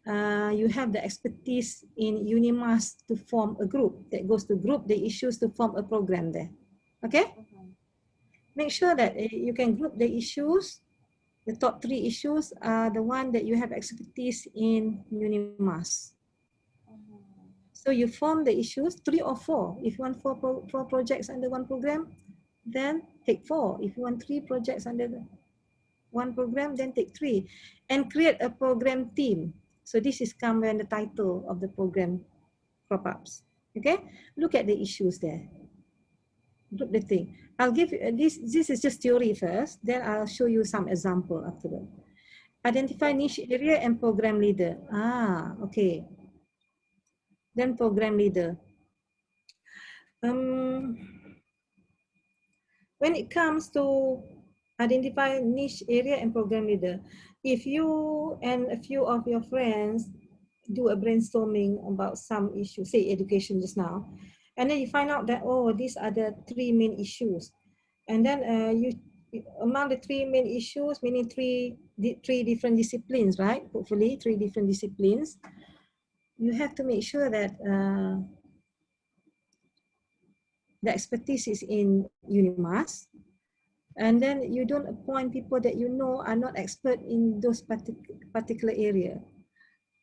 you have the expertise in UNIMAS to form a group that goes to group the issues to form a program there. Okay? Make sure that you can group the issues. The top 3 issues are the one that you have expertise in UNIMAS. So you form the issues, 3 or 4. If you want 4 projects under one program, then take 4. If you want 3 projects under one program, then take 3. And create a program team. So this is come when the title of the program crop ups. Okay, look at the issues there. Group the thing. I'll give you this is just theory first, then I'll show you some example after that. Identify niche area and program leader. Okay. Then program leader. When it comes to identify niche area and program leader, if you and a few of your friends do a brainstorming about some issue, say education just now, and then you find out that, oh, these are the 3 main issues. And then you, among the 3 main issues, meaning three different disciplines, right? Hopefully 3 different disciplines. You have to make sure that the expertise is in UNIMAS. And then you don't appoint people that you know are not expert in those particular area.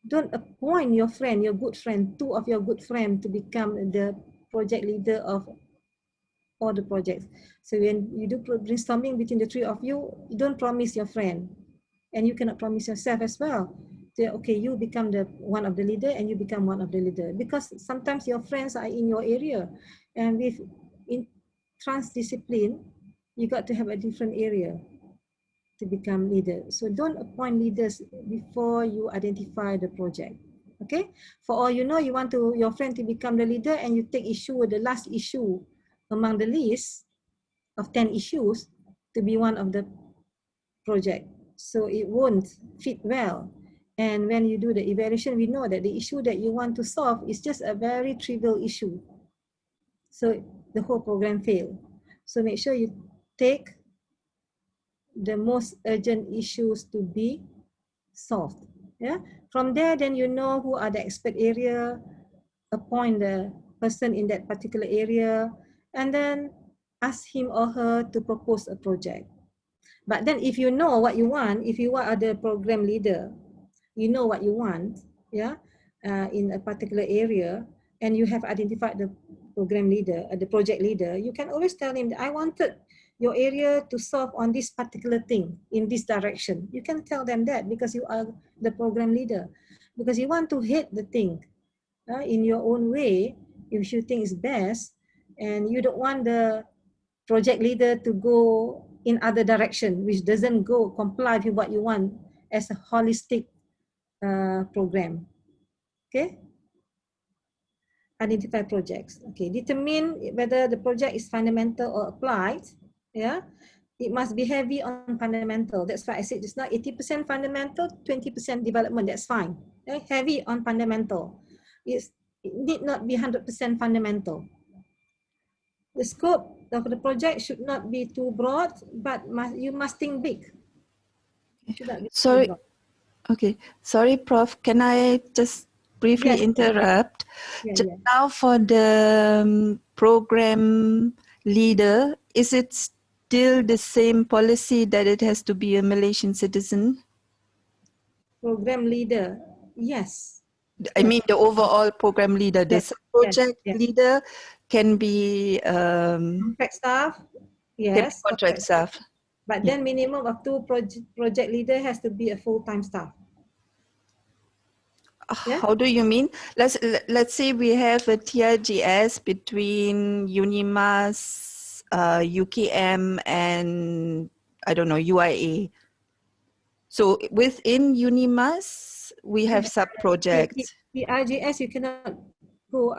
Don't appoint your friend, your good friend, 2 of your good friends to become the project leader of all the projects. So when you do brainstorming between the 3 of you, you don't promise your friend, and you cannot promise yourself as well. So, okay, you become the one of the leader and you become one of the leader, because sometimes your friends are in your area, and with in transdiscipline, you got to have a different area to become leader. So don't appoint leaders before you identify the project. Okay, for all you know, you want your friend to become the leader, and you take issue, the last issue among the list of 10 issues to be one of the project. So it won't fit well. And when you do the evaluation, we know that the issue that you want to solve is just a very trivial issue. So the whole program failed. So make sure you take the most urgent issues to be solved. Yeah. From there, then you know who are the expert area, appoint the person in that particular area, and then ask him or her to propose a project. But then if you know what you want, if you are the program leader, you know what you want, yeah, in a particular area, and you have identified the program leader, the project leader, you can always tell him that I wanted your area to solve on this particular thing in this direction. You can tell them that because you are the program leader, because you want to hit the thing in your own way, if you think is best, and you don't want the project leader to go in other direction, which doesn't go comply with what you want as a holistic program. Okay. identify projects. Okay, determine whether the project is fundamental or applied. Yeah, it must be heavy on fundamental. That's why I said just now 80% fundamental, 20% development. That's fine. Okay? Heavy on fundamental. It need not be 100% fundamental. The scope of the project should not be too broad, but you must think big. Should not be Sorry. too broad. Okay. Sorry, Prof. Can I just briefly Yes. interrupt? Just Yeah. now for the program leader, is it still the same policy that it has to be a Malaysian citizen? Program leader. Yes. I mean the overall program leader. The Yes. project Yes. leader can be Contract staff. Yes. contract staff. But then minimum of 2 project leader has to be a full-time staff. Yeah? How do you mean? Let's say we have a TRGS between UNIMAS, UKM, and I don't know, UIA. So within UNIMAS, we have sub-projects. The RGS, you cannot go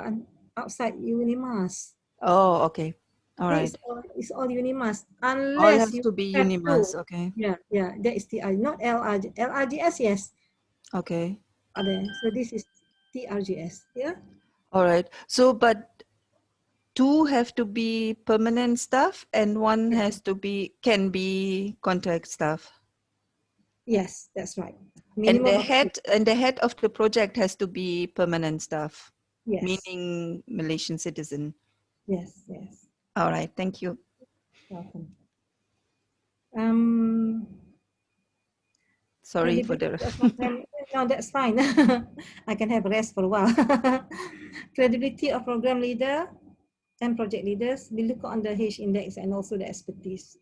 outside UNIMAS. Oh, okay. All right. It's all UNIMAS. All Unless has you to be have UNIMAS, to. okay. Yeah, that is not LRG. LRGS, yes. Okay. So this is TRGS, yeah? All right. So, but 2 have to be permanent staff and 1 can be contract staff. Yes, that's right. And Minimum the head of the project has to be permanent staff, yes. meaning Malaysian citizen. Yes. All right, thank you. Welcome. Sorry for the... No, that's fine. I can have rest for a while. Credibility of program leader and project leaders. We look on the H index and also the expertise.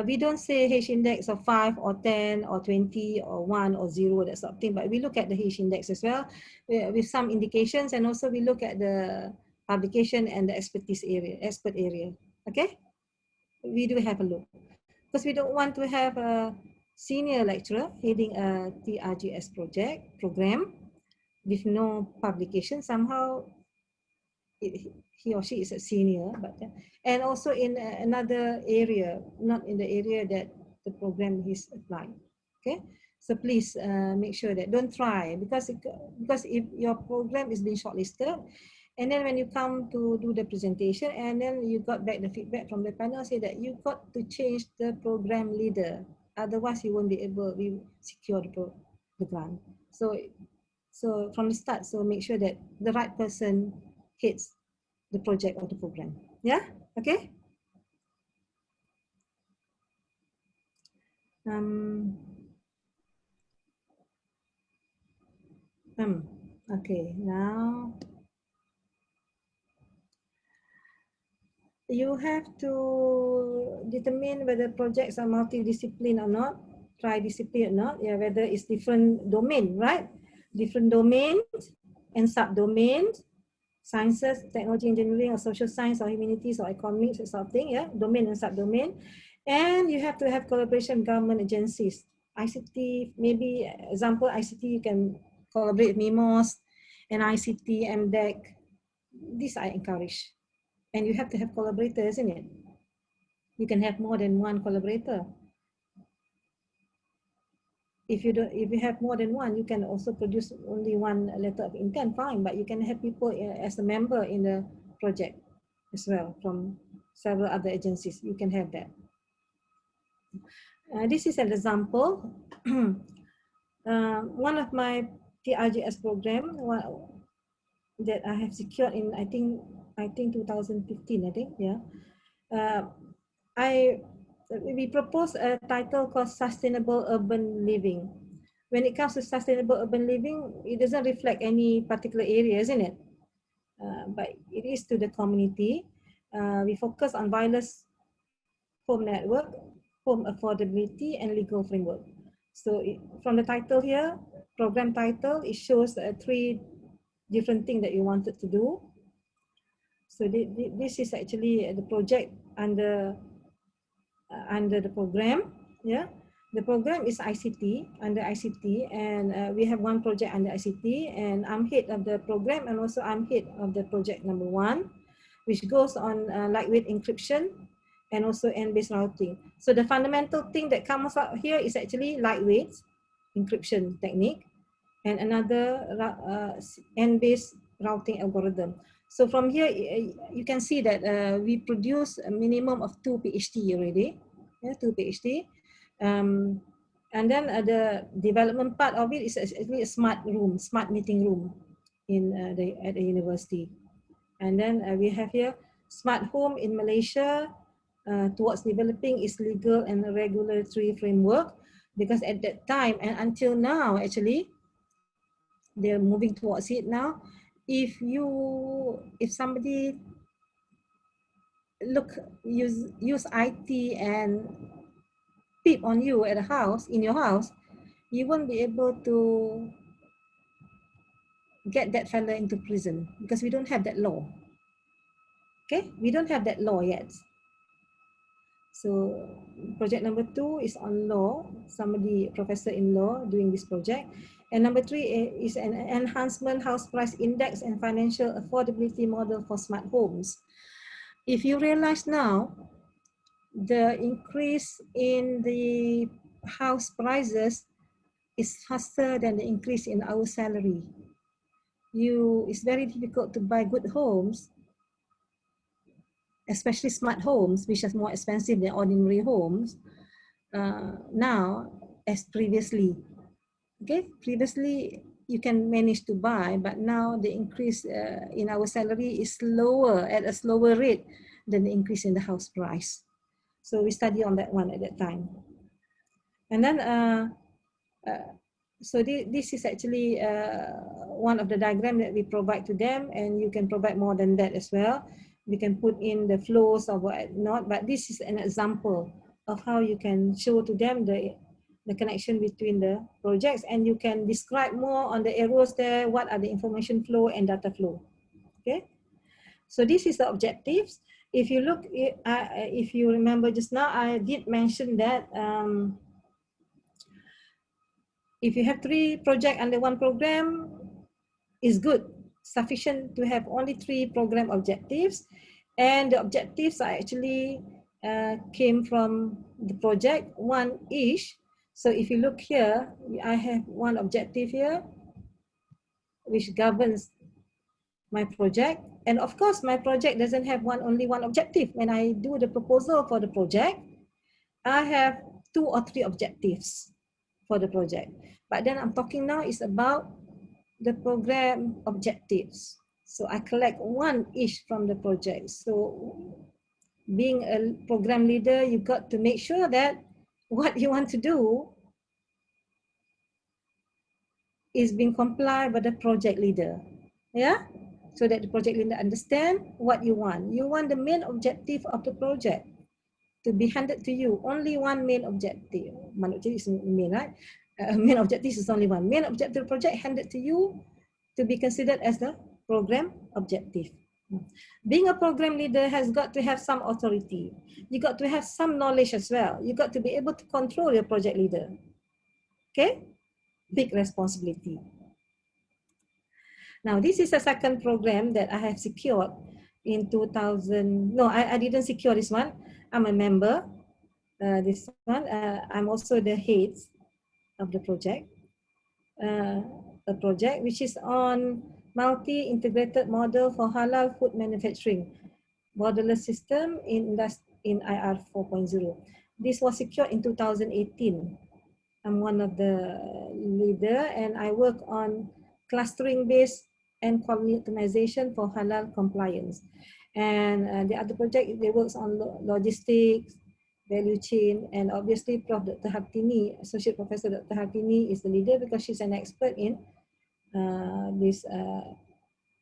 We don't say H index of 5 or 10 or 20 or 1 or 0, that sort of thing, but we look at the H index as well with some indications, and also we look at the publication and the expert area. Okay, we do have a look because we don't want to have a senior lecturer heading a TRGS program with no publication. Somehow he or she is a senior, but and also in another area, not in the area that the program is applied. Okay, so please make sure that don't try, because if your program is being shortlisted, and then when you come to do the presentation, and then you got back the feedback from the panel, say that you got to change the program leader, otherwise you won't be able to secure the grant. So from the start, so make sure that the right person hits the project or the program. Yeah, okay. Okay, now you have to determine whether projects are multidiscipline or not, tri-discipline or not, yeah, whether it's different domain, right? Different domains and subdomains, sciences, technology, engineering, or social science, or humanities, or economics, or something, yeah, domain and subdomain. And you have to have collaboration with government agencies. ICT, maybe, example, ICT, you can collaborate with MIMOS, and ICT, MDEC. This I encourage. And you have to have collaborators, isn't it? You can have more than one collaborator. If you have more than one, you can also produce only one letter of intent, fine, but you can have people as a member in the project as well from several other agencies. You can have that. This is an example. One of my TRGS program that I have secured in, I think 2015, I think, yeah. We propose a title called Sustainable Urban Living. When it comes to sustainable urban living, it doesn't reflect any particular area, isn't it? But it is to the community. We focus on wireless home network, home affordability, and legal framework. So from the title here, program title, it shows 3 different things that you wanted to do. So this is actually the project under the program, yeah. the program is ICT, under ICT, and we have one project under ICT, and I'm head of the program, and also I'm head of the project number 1, which goes on lightweight encryption and also N-based routing. So the fundamental thing that comes out here is actually lightweight encryption technique and another N-based routing algorithm. So from here, you can see that we produce a minimum of 2 PhD already, 2 PhD. And then the development part of it is actually a smart room, smart meeting room at the university. And then we have here smart home in Malaysia towards developing its legal and regulatory framework, because at that time and until now, actually, they're moving towards it now. If somebody use IT and peep on you at a house, in your house, you won't be able to get that fella into prison because we don't have that law. Okay, we don't have that law yet. So project number 2 is on law, somebody, professor in law doing this project. And number 3 is an enhancement house price index and financial affordability model for smart homes. If you realize now, the increase in the house prices is faster than the increase in our salary. It's very difficult to buy good homes, especially smart homes, which are more expensive than ordinary homes now as previously. Okay, previously you can manage to buy, but now the increase in our salary is lower, at a slower rate than the increase in the house price. So we study on that one at that time. And then, so this is actually one of the diagram that we provide to them, and you can provide more than that as well. We can put in the flows or whatnot, but this is an example of how you can show to them the connection between the projects, and you can describe more on the arrows there, what are the information flow and data flow. Okay, so this is the objectives. If you look, if you remember just now, I did mention that if you have 3 projects under one program, is good, sufficient to have only 3 program objectives. And the objectives are actually came from the project, 1 each. So if you look here, I have 1 objective here, which governs my project. And of course, my project doesn't have only one objective. When I do the proposal for the project, I have 2 or 3 objectives for the project. But then I'm talking now is about the program objectives. So I collect 1 each from the project. So being a program leader, you got to make sure that what you want to do is being complied by the project leader. Yeah? So that the project leader understand what you want. You want the main objective of the project to be handed to you. Only 1 main objective. Main objective is main, right? Main objective is only 1. Main objective of the project handed to you to be considered as the program objective. Being a program leader has got to have some authority. You got to have some knowledge as well. You got to be able to control your project leader. Okay? Big responsibility. Now, this is a second program that I have secured in 2000. No, I didn't secure this one. I'm a member. This one, I'm also the head of the project. A project which is on multi-integrated model for halal food manufacturing, borderless system in IR 4.0. This was secured in 2018. I'm one of the leader, and I work on clustering based and quality optimization for halal compliance. And the other project, they works on logistics, value chain, and obviously Prof. Dr. Hartini, Associate Professor Dr. Hartini is the leader because she's an expert in this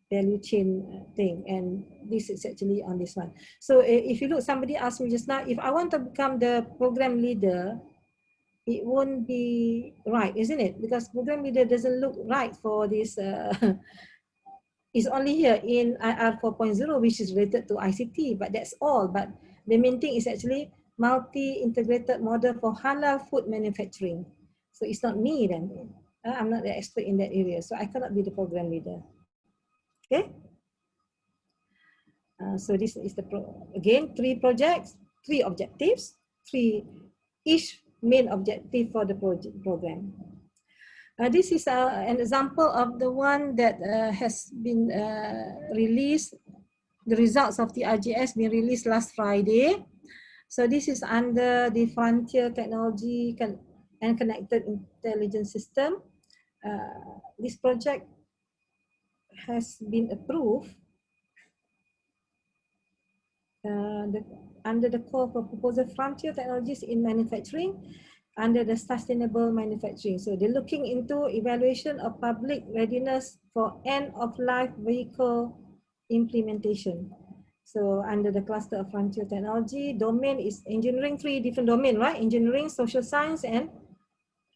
value chain thing, and this is actually on this one. So if you look, somebody asked me just now, if I want to become the program leader, it won't be right, isn't it? Because program leader doesn't look right for this. It's only here in IR 4.0, which is related to ICT, but that's all. But the main thing is actually multi-integrated model for halal food manufacturing. So it's not me then. I'm not the expert in that area, so I cannot be the program leader. Okay. So this is the again 3 projects, 3 objectives, 3 each main objective for the program. This is an example of the one that has been released. The results of the TRGS been released last Friday. So this is under the Frontier Technology and Connected Intelligence System. This project has been approved under the call for proposal Frontier Technologies in Manufacturing under the Sustainable Manufacturing. So they're looking into evaluation of public readiness for end-of-life vehicle implementation. So under the cluster of Frontier Technology, domain is engineering, 3 different domains, right? Engineering, social science, and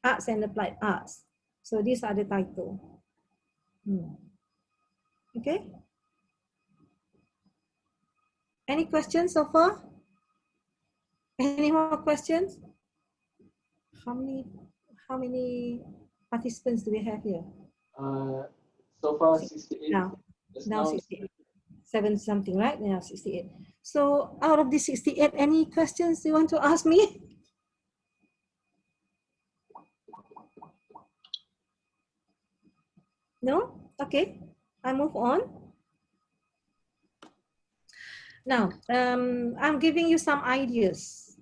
arts and applied arts. So these are the title. Okay. Any questions so far? Any more questions? How many participants do we have here? So far 68. Now 68. 7 something, right? Now 68. So out of the 68, any questions you want to ask me? No? Okay, I move on. Now, I'm giving you some ideas.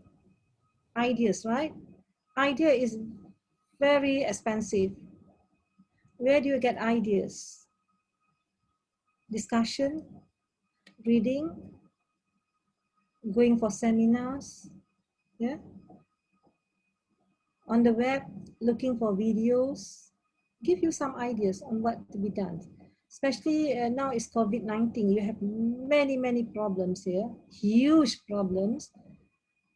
Ideas, right? Idea is very expensive. Where do you get ideas? Discussion, reading, going for seminars, yeah? On the web, looking for videos, give you some ideas on what to be done. Especially now it's COVID-19, you have many problems here, huge problems.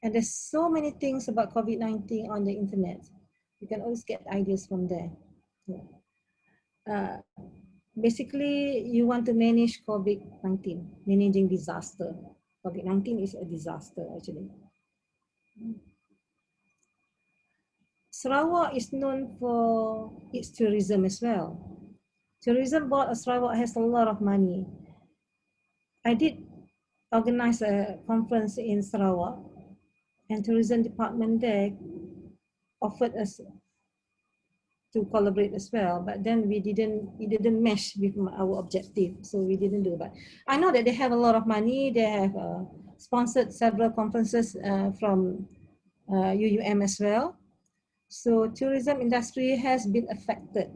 And there's so many things about COVID-19 on the internet. You can always get ideas from there. Basically, you want to manage COVID-19, managing disaster. COVID-19 is a disaster, actually. Sarawak is known for its tourism as well. Tourism Board of Sarawak has a lot of money. I did organize a conference in Sarawak, and tourism department there offered us to collaborate as well, but then it didn't mesh with our objective, so we didn't do that. I know that they have a lot of money. They have sponsored several conferences from UUM as well. So tourism industry has been affected,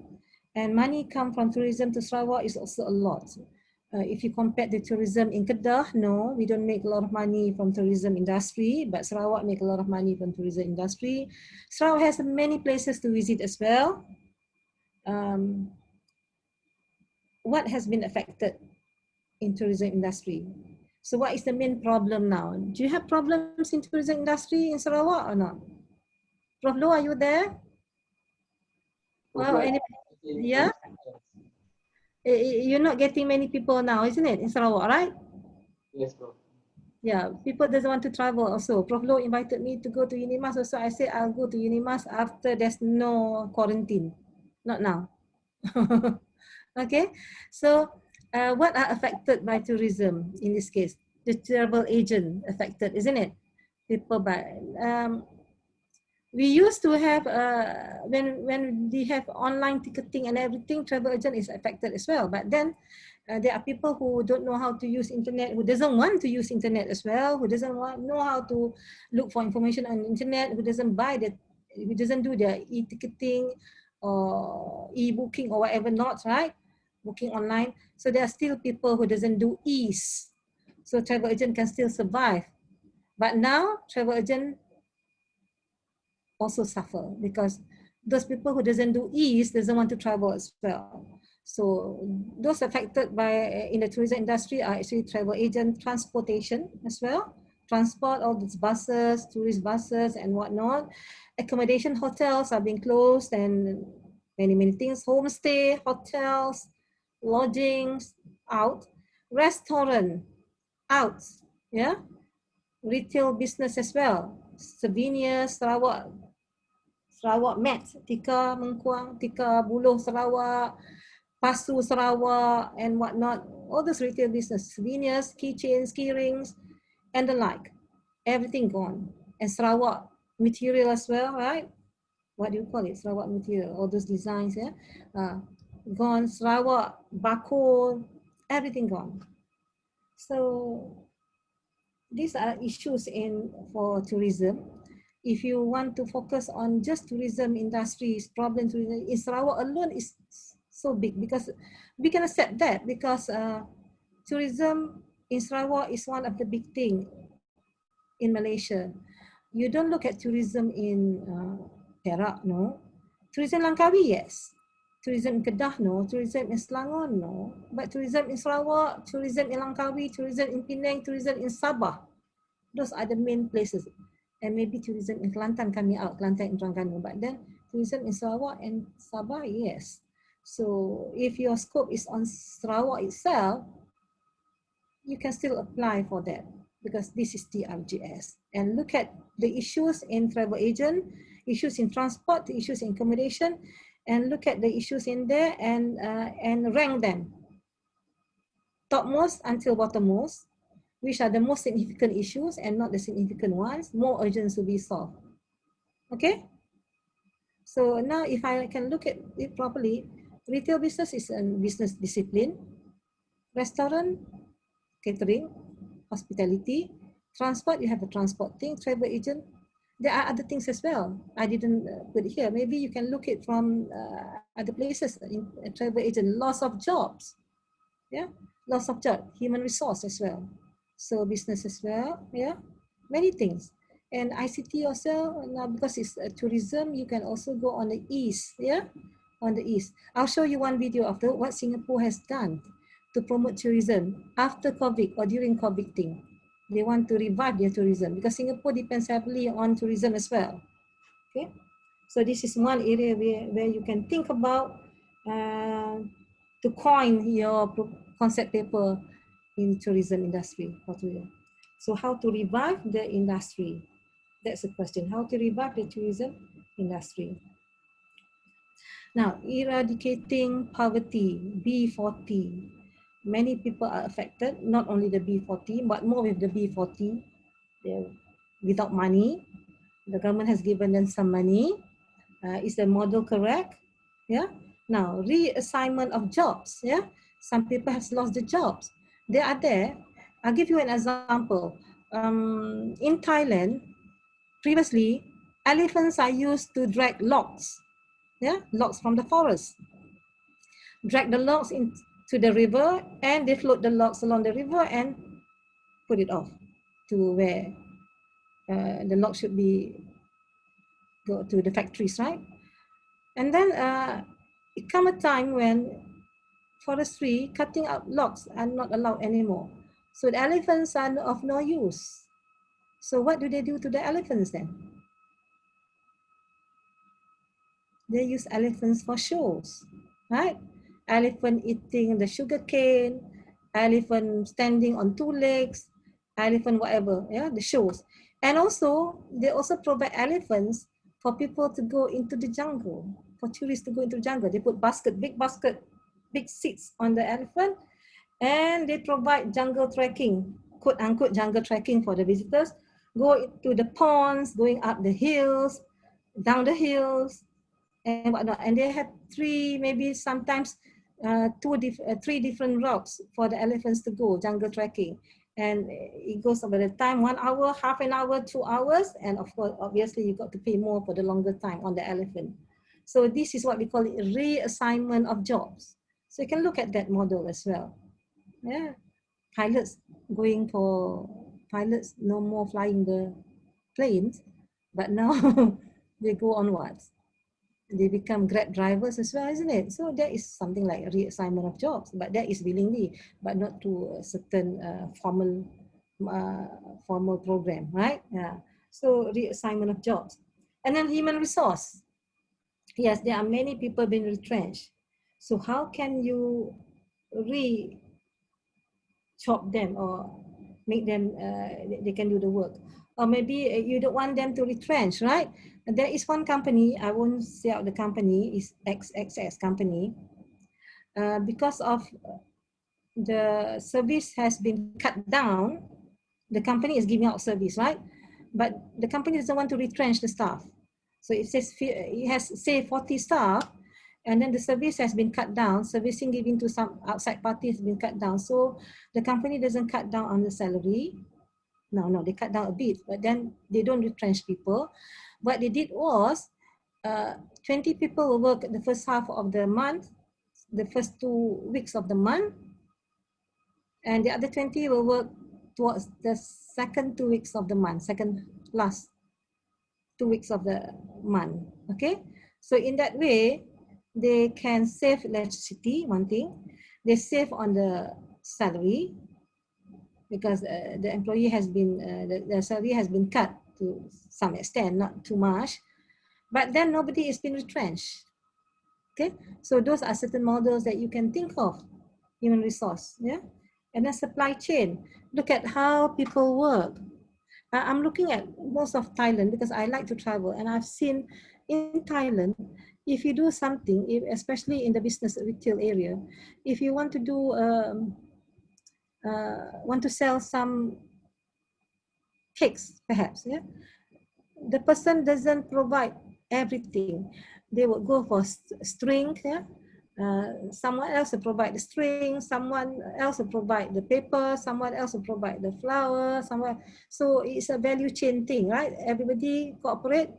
and money come from tourism to Sarawak is also a lot. If you compare the tourism in Kedah, no, we don't make a lot of money from tourism industry, but Sarawak make a lot of money from tourism industry. Sarawak has many places to visit as well. What has been affected in tourism industry? So what is the main problem now? Do you have problems in tourism industry in Sarawak or not? Prof. Lo, are you there? Well, yeah? You're not getting many people now, isn't it, in Sarawak, right? Yes, Prof. Yeah, people doesn't want to travel also. Prof. Lo invited me to go to Unimas also. I said I'll go to Unimas after there's no quarantine. Not now. Okay, so what are affected by tourism in this case? The travel agent affected, isn't it? People buy. We used to have, when we have online ticketing and everything, travel agent is affected as well. But then there are people who don't know how to use internet, who doesn't want to use internet as well, who doesn't know how to look for information on the internet, who doesn't who doesn't do their e-ticketing or e-booking or whatever not, right? Booking online. So there are still people who doesn't do ease. So travel agent can still survive. But now travel agent also suffer because those people who doesn't do ease doesn't want to travel as well. So those affected by in the tourism industry are actually travel agent, transportation as well. Transport, all these buses, tourist buses and whatnot. Accommodation, hotels are being closed and many things. Homestay, hotels, lodgings, out. Restaurant, out, yeah. retail business as well. Souvenirs, Sarawak Mats, Tika Mengkuang, Tika Buluh Sarawak, Pasu Sarawak, and whatnot. All those retail business, souvenirs, keychains, key rings, and the like. Everything gone. And Sarawak material as well, right? What do you call it? Sarawak material, all those designs, yeah? Gone. Sarawak, Bakul, everything gone. So these are issues for tourism. If you want to focus on just tourism industries, problems in Sarawak alone is so big, because we can accept that, because tourism in Sarawak is one of the big things in Malaysia. You don't look at tourism in Perak, no. Tourism Langkawi, yes. Tourism in Kedah, no. Tourism in Selangor, no. But tourism in Sarawak, tourism in Langkawi, tourism in Penang, tourism in Sabah, those are the main places. And maybe tourism in Kelantan coming out, Kelantan and Terengganu. But then tourism in Sarawak and Sabah, yes. So if your scope is on Sarawak itself, you can still apply for that, because this is TRGS. And look at the issues in travel agent, issues in transport, issues in accommodation, and look at the issues in there and rank them. Topmost until bottommost, which are the most significant issues and not the significant ones, more urgent to be solved. Okay? So now if I can look at it properly, retail business is a business discipline, restaurant, catering, hospitality, transport, you have a transport thing, travel agent. There are other things as well. I didn't put it here. Maybe you can look at from other places in travel agent, loss of jobs. Yeah, loss of job, human resource as well. So business as well, yeah, many things. And ICT also, now because it's tourism, you can also go on the east, yeah, on the east. I'll show you one video of what Singapore has done to promote tourism after COVID or during COVID thing. They want to revive their tourism because Singapore depends heavily on tourism as well. Okay, so this is one area where you can think about to coin your concept paper in tourism industry. So how to revive the industry? That's the question. How to revive the tourism industry? Now, eradicating poverty, B40. Many people are affected, not only the B40, but more with the B40. They're without money. The government has given them some money. Is the model correct? Yeah. Now, reassignment of jobs. Yeah. Some people have lost their jobs. They are there. I'll give you an example. In Thailand, previously, elephants are used to drag logs. Yeah, logs from the forest. Drag the logs into the river, and they float the logs along the river and put it off to where the log should be go to the factories, right? And then it come a time when forestry cutting out logs are not allowed anymore. So the elephants are of no use. So what do they do to the elephants then? They use elephants for shows, right? Elephant eating the sugar cane, elephant standing on two legs, elephant whatever, yeah, the shows. And also, they also provide elephants for people to go into the jungle, for tourists to go into the jungle. They put basket, big seats on the elephant, and they provide jungle trekking, quote unquote jungle trekking for the visitors. Go to the ponds, going up the hills, down the hills, and whatnot. And they have maybe sometimes three different routes for the elephants to go jungle trekking. And it goes over the time, 1 hour, half an hour, 2 hours. And of course, obviously you got to pay more for the longer time on the elephant. So this is what we call it, reassignment of jobs. So you can look at that model as well. Yeah, pilots no more flying the planes, but now they go on what? They become Grab drivers as well, isn't it? So that is something like a reassignment of jobs, but that is willingly, but not to a certain formal program, right? Yeah. So reassignment of jobs. And then human resource. Yes, there are many people being retrenched. So how can you chop them or make them, they can do the work. Or maybe you don't want them to retrench, right? And there is one company, I won't say out the company, is XXX company. Because of the service has been cut down, the company is giving out service, right? But the company doesn't want to retrench the staff. So it says it has, say, 40 staff, and then the service has been cut down, servicing given to some outside parties has been cut down. So the company doesn't cut down on the salary. No, they cut down a bit, but then they don't retrench people. What they did was 20 people will work the first half of the month, the first 2 weeks of the month, and the other 20 will work towards the second 2 weeks of the month, second last 2 weeks of the month. Okay, so in that way they can save electricity, one thing. They save on the salary because the employee has been the salary has been cut to some extent, not too much, but then nobody is being retrenched. Okay, so those are certain models that you can think of. Human resource, yeah. And then supply chain, look at how people work. I'm looking at most of Thailand because I like to travel, and I've seen in Thailand, if you do something, especially in the business retail area, if you want to do, want to sell some cakes, perhaps, yeah, the person doesn't provide everything. They will go for string, yeah. Someone else will provide the string, someone else will provide the paper, someone else will provide the flour, someone. So it's a value chain thing, right? Everybody cooperate,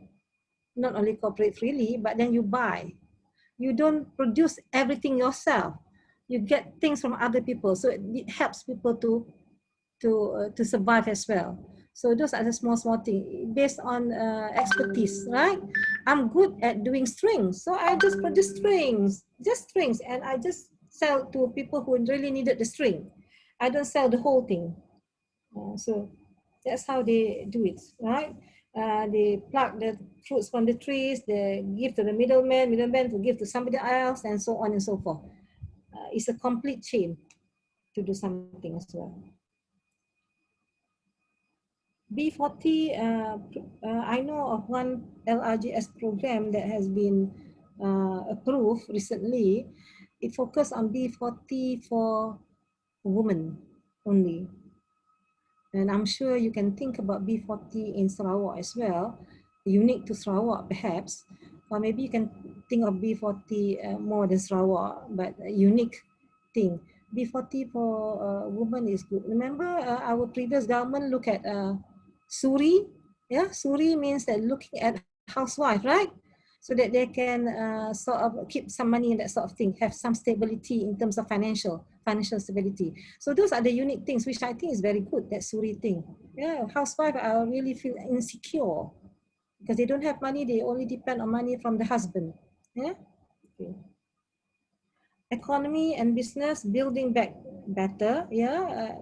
not only cooperate freely, but then you buy. You don't produce everything yourself. You get things from other people, so it helps people to survive as well. So those are the small things based on expertise, right? I'm good at doing strings, so I just produce strings, and I just sell to people who really needed the string. I don't sell the whole thing. So that's how they do it, right? They pluck the fruits from the trees, they give to the middleman will give to somebody else, and so on and so forth. It's a complete chain to do something as well. B40, I know of one LRGS program that has been approved recently. It focused on B40 for women only. And I'm sure you can think about B40 in Sarawak as well, unique to Sarawak perhaps, or maybe you can think of B40 more than Sarawak, but a unique thing. B40 for women is good. Remember our previous government look at Suri, yeah, Suri means that looking at housewife, right? So that they can sort of keep some money and that sort of thing, have some stability in terms of financial stability. So those are the unique things, which I think is very good, that Suri thing. Yeah, housewife, I really feel insecure because they don't have money, they only depend on money from the husband. Yeah. Okay. Economy and business building back better. Yeah.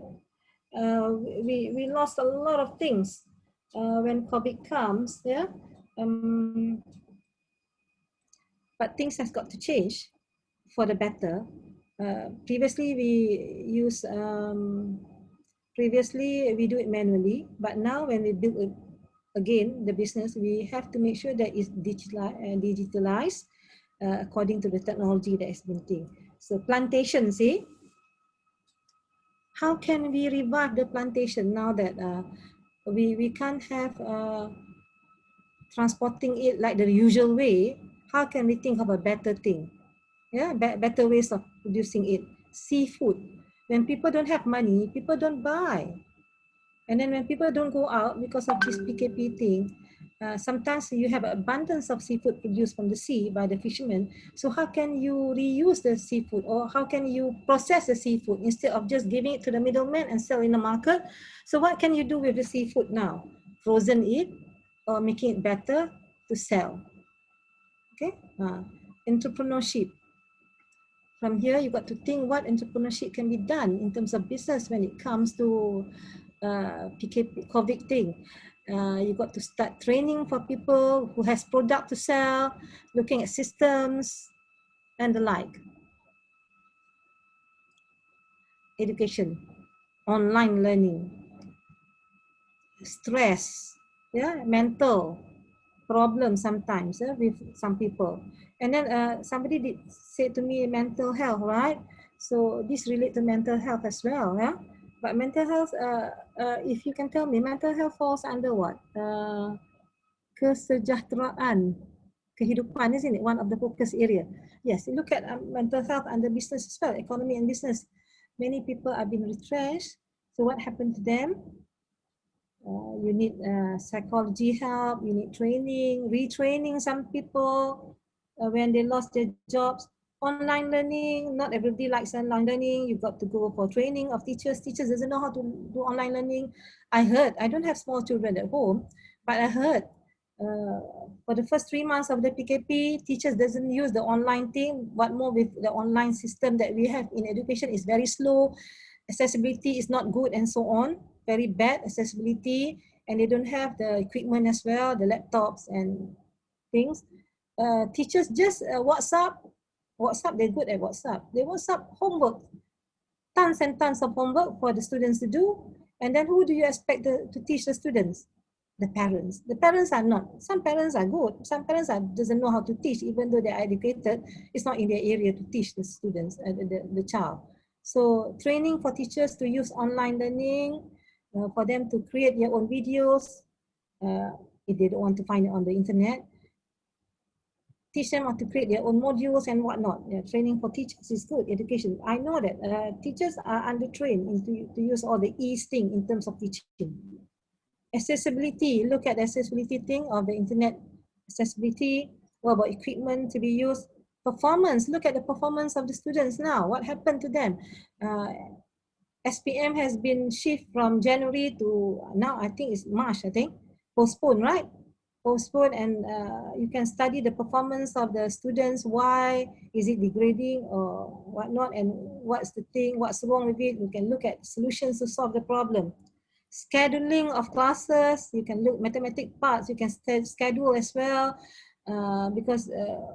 We lost a lot of things when COVID comes, yeah. But things have got to change for the better. Previously we do it manually, but now when we build it again, the business, we have to make sure that it's digitalized according to the technology that has been taken. So plantation, see, how can we revive the plantation now that we can't have transporting it like the usual way? How can we think of a better thing? Yeah, better ways of producing it. Seafood. When people don't have money, people don't buy. And then when people don't go out because of this PKP thing, sometimes you have abundance of seafood produced from the sea by the fishermen. So how can you reuse the seafood, or how can you process the seafood instead of just giving it to the middleman and sell in the market? So what can you do with the seafood now? Frozen it or making it better to sell. Okay, entrepreneurship. From here, you got to think what entrepreneurship can be done in terms of business when it comes to PKP COVID thing. You got to start training for people who has product to sell, looking at systems and the like. Education, online learning. stress, yeah, mental problem sometimes with some people. And then somebody did say to me mental health, right? So this relate to mental health as well, yeah. But mental health, if you can tell me, mental health falls under what? Kesejahteraan, kehidupan, isn't it? One of the focus area. Yes, look at mental health under business as well, economy and business. Many people are being retrenched. So what happened to them? You need psychology help, you need training, retraining some people when they lost their jobs. Online learning, not everybody likes online learning. You've got to go for training of teachers. Teachers doesn't know how to do online learning. I heard, I don't have small children at home, but I heard for the first 3 months of the PKP, teachers doesn't use the online thing. What more with the online system that we have in education is very slow. Accessibility is not good and so on. Very bad accessibility, and they don't have the equipment as well, the laptops and things. Teachers just WhatsApp, they're good at WhatsApp. They WhatsApp homework, tons and tons of homework for the students to do. And then who do you expect to teach the students? The parents. The parents are not. Some parents are good. Some parents doesn't know how to teach, even though they are educated. It's not in their area to teach the students, the child. So training for teachers to use online learning, for them to create their own videos, if they don't want to find it on the internet. Teach them how to create their own modules and whatnot. Training for teachers is good, education. I know that teachers are under-trained to use all the E's thing in terms of teaching. Accessibility, look at the accessibility thing of the internet accessibility. What about equipment to be used? Performance, look at the performance of the students now. What happened to them? SPM has been shift from January to now, I think it's March, I think. Postponed, right? Postponed, and you can study the performance of the students. Why is it degrading or whatnot, and what's the thing, what's wrong with it? You can look at solutions to solve the problem. Scheduling of classes, you can look mathematics parts, you can schedule as well. Because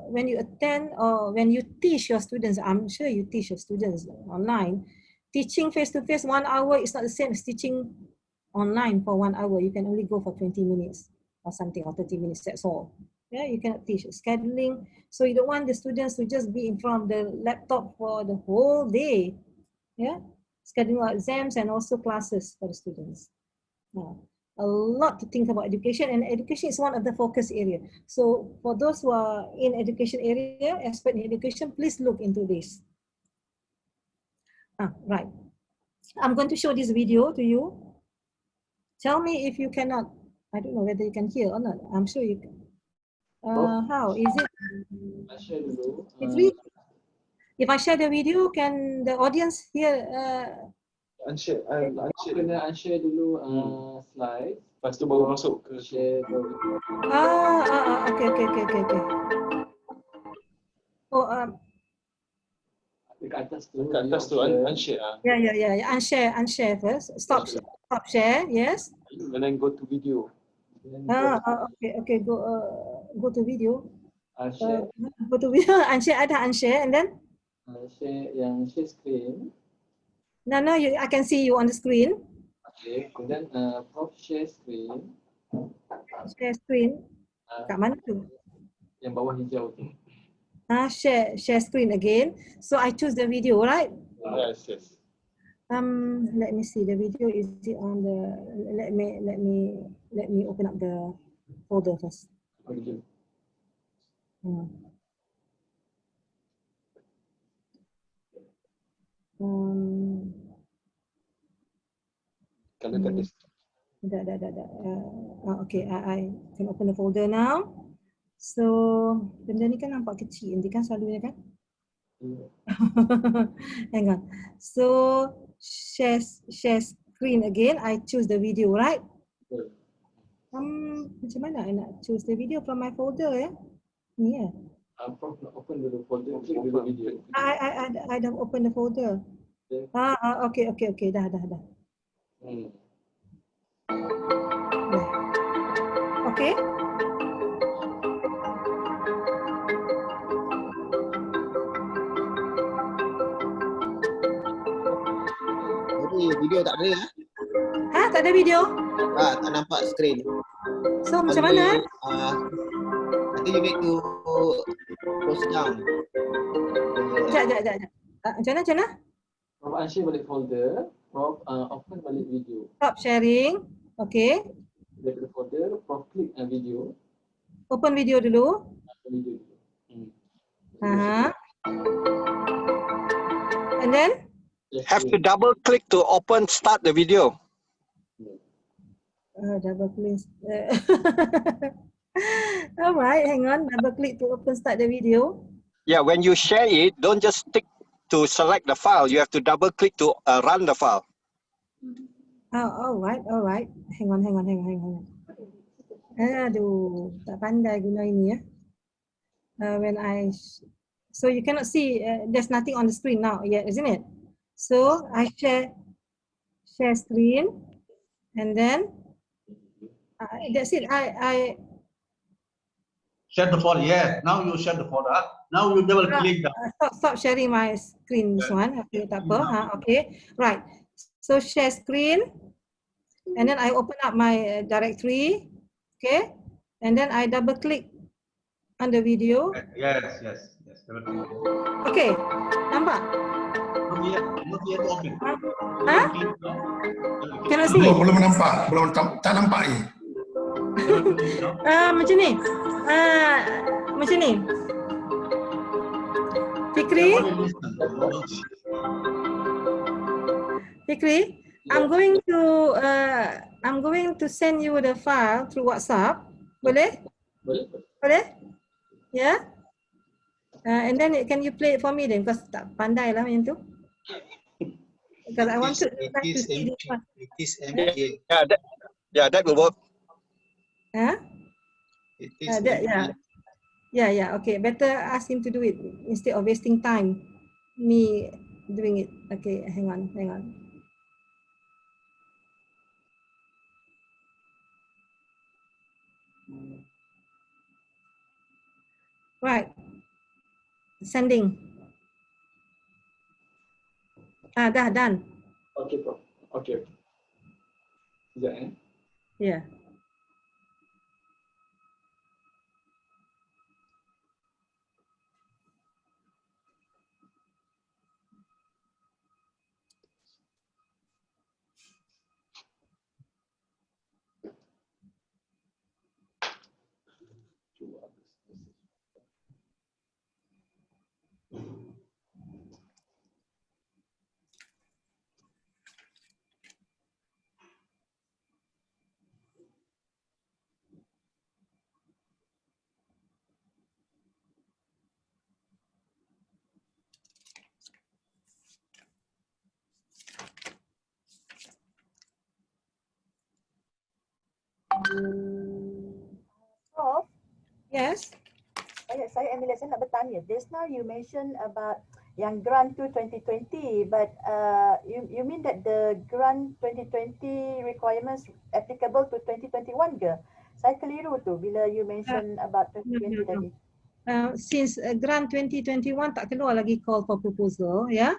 when you attend or when you teach your students, I'm sure you teach your students online. Teaching face-to-face 1 hour is not the same as teaching online for 1 hour. You can only go for 20 minutes or something, or 30 minutes, that's all. Yeah, you cannot teach. Scheduling, so you don't want the students to just be in front of the laptop for the whole day. Yeah, scheduling exams and also classes for the students. A lot to think about education, and education is one of the focus area. So for those who are in education area, expert in education, please look into this. Right. I'm going to show this video to you. Tell me if you cannot, I don't know whether you can hear or not. I'm sure you can. How is it? I share dulu. If I share the video, can the audience hear? Unshare dulu slide. Lepas tu baru masuk ke share. Okay. Oh, dekat atas tu unshare. Yeah. Unshare first. Stop share. Yes. And then go to video. Okay. Go to video. Share. Go to video. Unshare, and then share screen. No, I can see you on the screen. Okay, and then Prof share screen. Share screen. Kat mana tu? Yang bawah hijau tu. Share screen again. So I choose the video, right? Yes. Let me see the video. Is it on the? Let me open up the folder first. Okay. Kalau kat this. Okay, I can open the folder now. So benda ni kan nampak kecil, nanti kan selalunya kan? Hang on. So share screen again. I choose the video, right? Macam mana I nak choose the video from my folder ya? Ni ya. Prof nak open dulu folder, klik dulu video. I dah open the folder. Okay. Dah. Okay. Jadi video tak ada ya? Tak ada video? Tak nampak screen. So macam mana? I think you need to close down. Sekejap. Macam mana? Prof unshare balik folder. Prof open balik video. Stop sharing. Okay. Daripada folder, Prof klik video. Open video dulu. Video dulu. And then? Have to double click to open start the video. Double click. All right, hang on. Double click to open start the video. Yeah, when you share it, don't just stick to select the file. You have to double click to run the file. Oh, all right. Hang on. Aduh, tak pandai guna ini ya. So you cannot see, there's nothing on the screen now yet, isn't it? So I share screen, and then that's it. I share the folder. Yeah, now you share the folder. Now you double click the. Stop sharing my screen. This one. Okay, tak apa. Okay, right. So share screen, and then I open up my directory. Okay, and then I double click on the video. Yes. Okay, nampak? Not yet open. Cannot see. Belum nampak, tak nampak ni. Macam ni. Macam ni. Fikri, I'm going to send you the file through WhatsApp. Boleh? Yeah. And then can you play it for me then? Because tak pandai lah macam tu. Because I want to see this one. It is empty. That will work. It is Yeah. Okay, better ask him to do it instead of wasting time me doing it. Okay, hang on. Right. Sending. Dah done. Okay, Prof. Okay. Sekejap Yeah. Prof? Yes. Saya Amelia, saya nak bertanya. Just now you mentioned about yang grant to 2020, but you mean that the grant 2020 requirements applicable to 2021 ke? Saya keliru tu bila you mention about 2020 tadi. Since grant 2021 tak keluar lagi call for proposal, ya.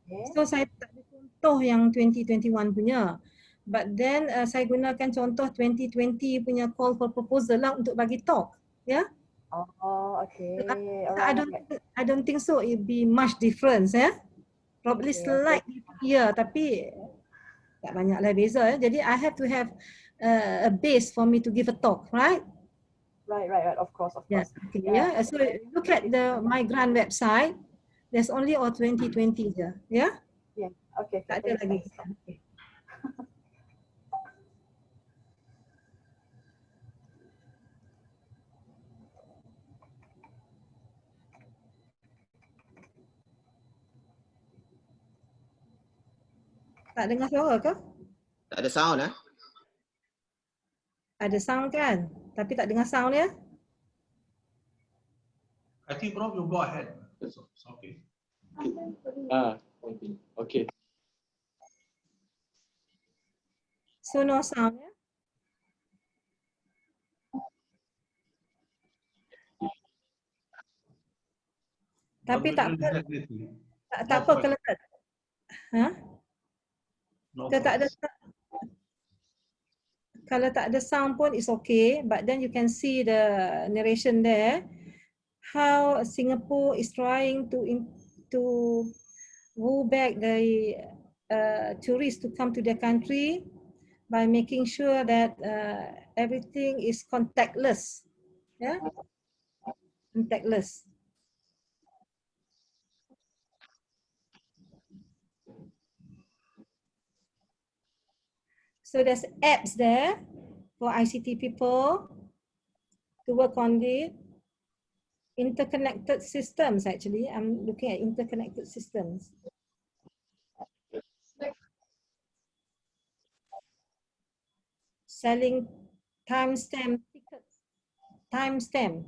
Yeah? So saya tak ada contoh yang 2021 punya. But then saya gunakan contoh 2020 punya call for proposal lah untuk bagi talk, ya. Yeah? Oh, okay. I don't think so. It be much difference, ya. Probably slightly, yeah, tapi tak banyaklah beza. Jadi I have to have a base for me to give a talk, right? Right. Of course. Yeah. Okay. Yeah. So look at my grant website. There's only all 2020 je. Yeah. Yeah. Okay. Tak ada lagi. Okay. Tak dengar suara ke? Tak ada sound Ada sound kan? Tapi tak dengar sound ya? I think Prof, you go ahead. It's okay. Okay. So no sound ya? Tapi tak apa kalau tak. Ha? No, tak ada. Kalau tak ada sound pun is okay, but then you can see the narration there, how Singapore is trying to woo back the tourists to come to their country by making sure that everything is contactless, yeah, contactless. So there's apps there for ICT people to work on it. Interconnected systems, actually. I'm looking at interconnected systems. Selling timestamp tickets, timestamp.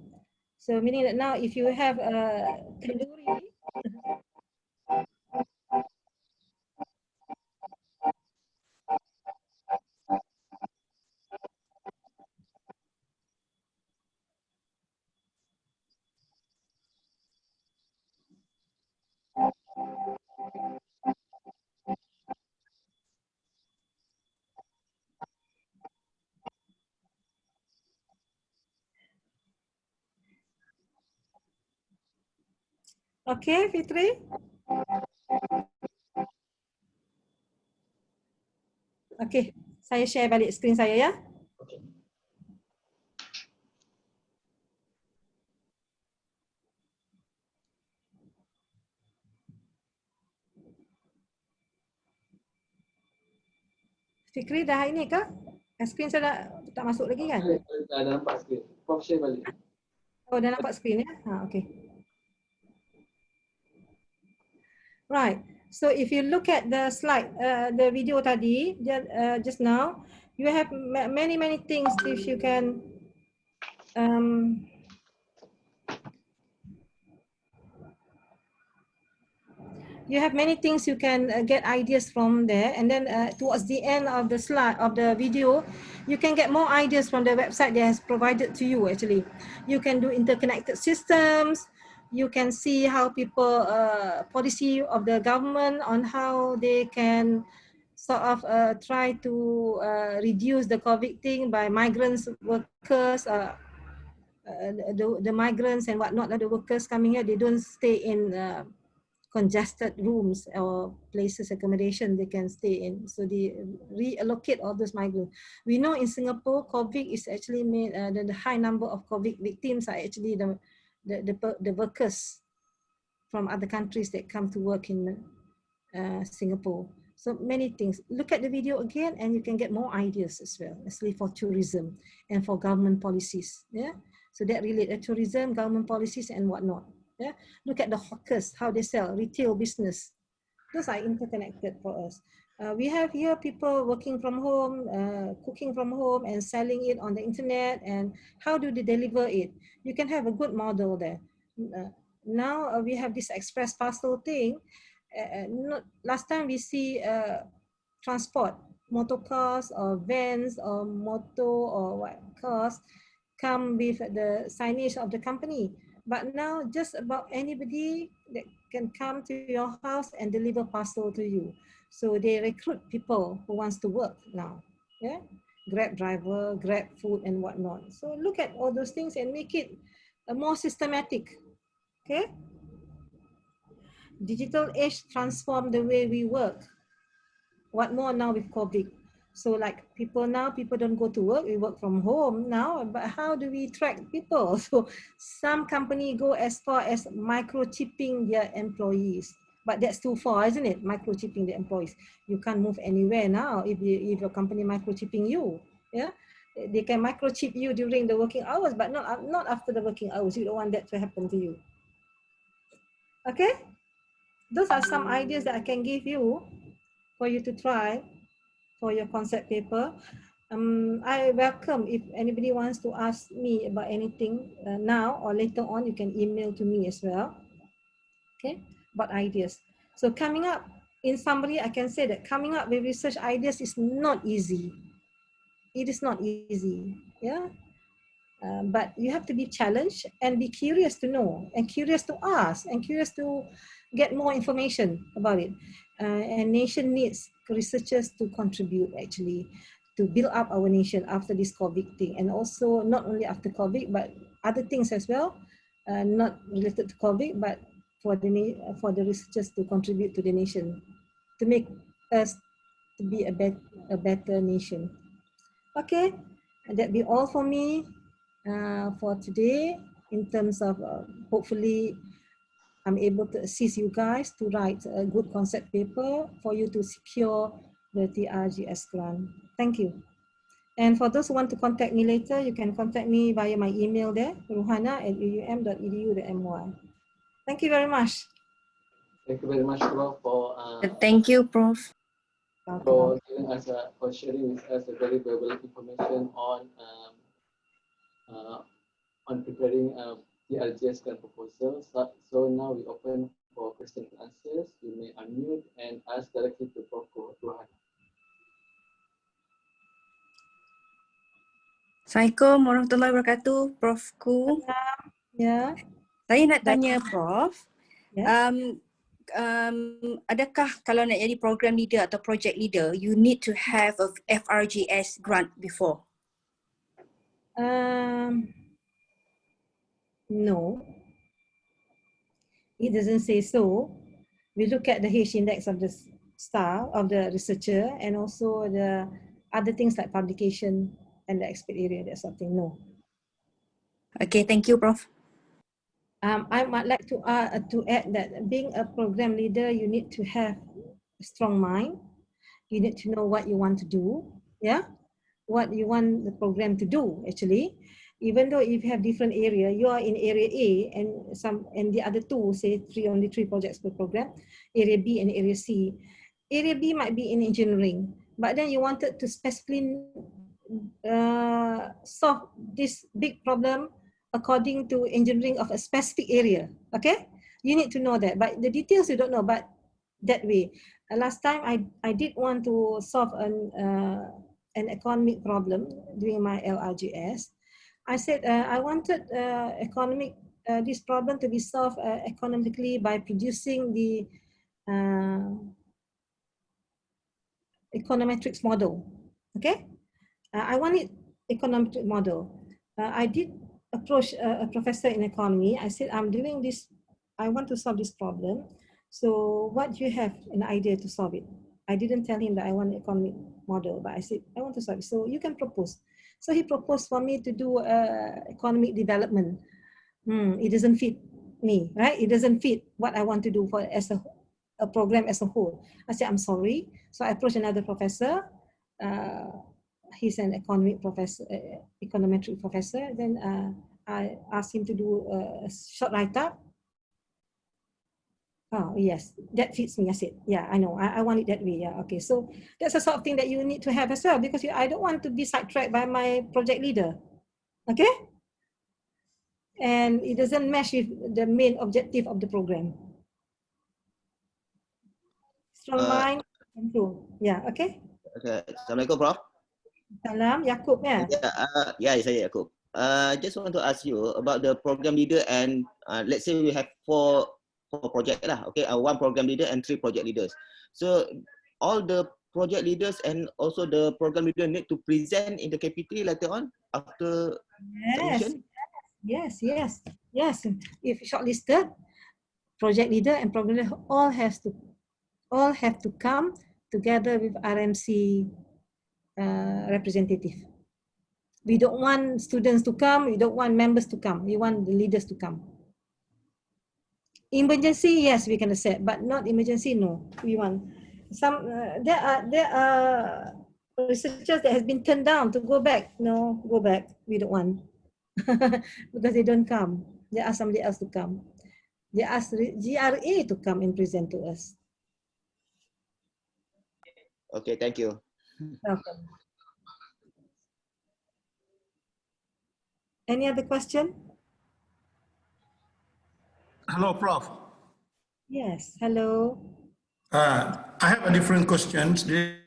So meaning that now if you have a tandoori, okay, Fitri? Okay, saya share balik screen saya ya. Fikri dah ini ke? Screen saya tak masuk lagi kan? Dah nampak screen. Prof share balik. Oh, dah nampak screen ya? Ha, okay. Right. So if you look at the slide, the video tadi, just now, you have many things if you can you have many things you can get ideas from there, and then towards the end of the slide of the video, you can get more ideas from the website that has provided to you. Actually, you can do interconnected systems. You can see how people policy of the government on how they can sort of try to reduce the COVID thing by migrants workers. The migrants and whatnot, the workers coming here, they don't stay in congested rooms or places accommodation they can stay in. So they reallocate all those migrants. We know in Singapore, COVID is actually made, the high number of COVID victims are actually the workers from other countries that come to work in Singapore. So many things. Look at the video again and you can get more ideas as well, especially for tourism and for government policies. Yeah. So that relate to tourism, government policies and whatnot. Yeah. Look at the hawkers, how they sell, retail business. Those are interconnected for us. We have here people working from home, cooking from home and selling it on the internet, and how do they deliver it? You can have a good model there. Now we have this express parcel thing. Last time we see transport, motor cars or vans or motor or what cars come with the signage of the company. But now just about anybody that can come to your house and deliver parcel to you. So they recruit people who wants to work now. Yeah, Grab driver, Grab food and whatnot. So look at all those things and make it more systematic. Okay. Digital age transform the way we work. What more now with COVID? So like people don't go to work, we work from home now, but how do we track people? So some company go as far as microchipping their employees, but that's too far, isn't it? Microchipping the employees. You can't move anywhere now if your company microchipping you, yeah? They can microchip you during the working hours, but not after the working hours. You don't want that to happen to you. Okay? Those are some ideas that I can give you for you to try for your concept paper. I welcome if anybody wants to ask me about anything now or later on, you can email to me as well. Okay, about ideas. So coming up, in summary, I can say that coming up with research ideas is not easy. It is not easy, yeah. But you have to be challenged and be curious to know and curious to ask and curious to get more information about it. And nation needs researchers to contribute actually to build up our nation after this COVID thing, and also not only after COVID, but other things as well, not related to COVID, but for the researchers to contribute to the nation, to make us to be a better nation. Okay, that be all for me for today. In terms of hopefully I'm able to assist you guys to write a good concept paper for you to secure the TRGS grant. Thank you. And for those who want to contact me later, you can contact me via my email there, ruhana@uum.edu.my. Thank you very much. Thank you very much, Prof, for Thank you, Prof. giving us for sharing with us a very valuable information on preparing TRGS grant proposals. So now we open for questions and answers. You may unmute and ask directly to Prof. Ruhana. Assalamualaikum warahmatullahi wabarakatuh, Prof. Ku. Ya. Saya nak tanya Prof, Ya. Adakah kalau nak jadi program leader atau project leader, you need to have a FRGS grant before? No, it doesn't say so. We look at the H index of the staff, of the researcher, and also the other things like publication and the expert area, that sort of thing. No. Okay, thank you, Prof. I might like to add that being a program leader, you need to have a strong mind. You need to know what you want to do, yeah? What you want the program to do, actually. Even though if you have different area, you are in area A and the other two, say only three projects per program, area B and area C. Area B might be in engineering, but then you wanted to specifically solve this big problem according to engineering of a specific area, okay? You need to know that, but the details you don't know, but that way. Last time I did want to solve an economic problem during my LRGS. I said I wanted this problem to be solved economically by producing the econometrics model, okay? I wanted econometric model. I did approach a professor in economy. I said, I'm doing this, I want to solve this problem. So what do you have an idea to solve it? I didn't tell him that I want an economic model, but I said, I want to solve it. So you can propose. So he proposed for me to do economic development. It doesn't fit me, right? It doesn't fit what I want to do for as a program as a whole. I said, I'm sorry. So I approached another professor. He's an economic professor, econometric professor. Then I asked him to do a short write-up. Oh, yes, that fits me. I said, yeah, I know. I want it that way. Yeah, okay. So that's the sort of thing that you need to have as well, because I don't want to be sidetracked by my project leader. Okay? And it doesn't match with the main objective of the program. Strong mind, control. Yeah, okay? Okay. Assalamualaikum, Prof. Salam, Yaakob, ya? Yeah, saya Yaakob. Just want to ask you about the program leader, and let's say we have four project lah, okay, one program leader and 3 project leaders. So all the project leaders and also the program leader need to present in the KPT later on after submission? Yes. If shortlisted, project leader and program leader all have to come together with RMC representative. We don't want students to come, we don't want members to come, we want the leaders to come. Emergency, yes, we can accept, but not emergency, no. We want some. There are researchers that has been turned down to go back. No, go back. We don't want because they don't come. They ask somebody else to come. They ask GRA to come and present to us. Okay, thank you. Welcome. Any other question? Hello, Prof. Yes, hello. I have a different question. This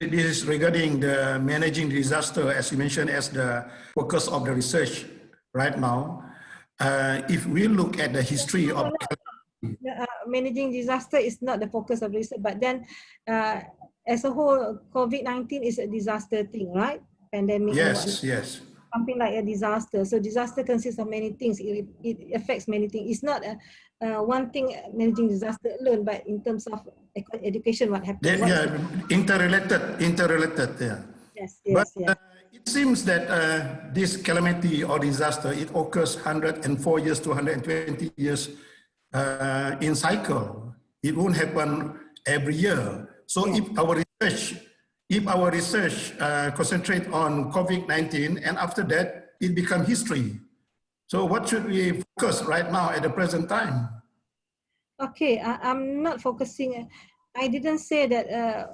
is regarding the managing disaster, as you mentioned, as the focus of the research right now. If we look at the history of managing disaster is not the focus of research, but then as a whole, COVID-19 is a disaster thing, right? Pandemic and whatnot. Yes. Something like a disaster. So disaster consists of many things. It affects many things. It's not one thing managing disaster alone, but in terms of education, what happens? Interrelated. Yeah. Yes. But it seems that this calamity or disaster, it occurs 104 years to 120 years in cycle. It won't happen every year. So if our research concentrate on COVID-19, and after that it becomes history. So what should we focus right now at the present time? Okay, I'm not focusing. I didn't say that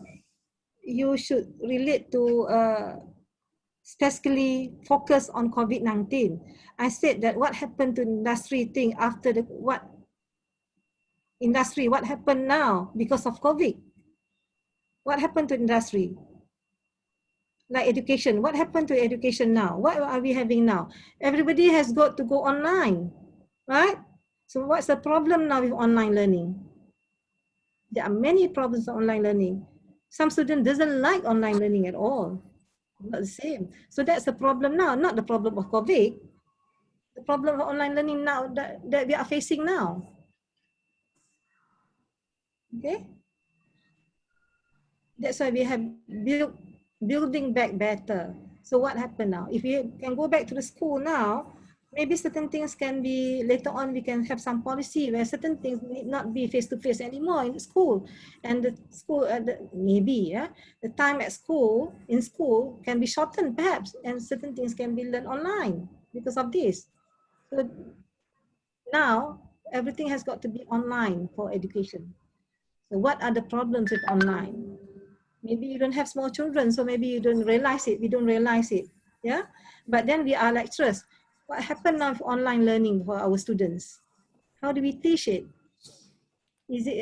you should relate to specifically focus on COVID-19. I said that what happened to industry thing after the what happened now because of COVID? What happened to industry? Like education, what happened to education now? What are we having now? Everybody has got to go online, right? So what's the problem now with online learning? There are many problems with online learning. Some student doesn't like online learning at all. Not the same. So that's the problem now, not the problem of COVID. The problem of online learning now that we are facing now. Okay? That's why we have building back better. So what happened now? If we can go back to the school now, maybe certain things can be, later on we can have some policy where certain things need not be face-to-face anymore in the school. And the school, the time at school, in school can be shortened perhaps, and certain things can be learned online because of this. So now everything has got to be online for education. So what are the problems with online? Maybe you don't have small children, so maybe you don't realize it. We don't realize it, yeah? But then we are lecturers. What happened now with online learning for our students? How do we teach it?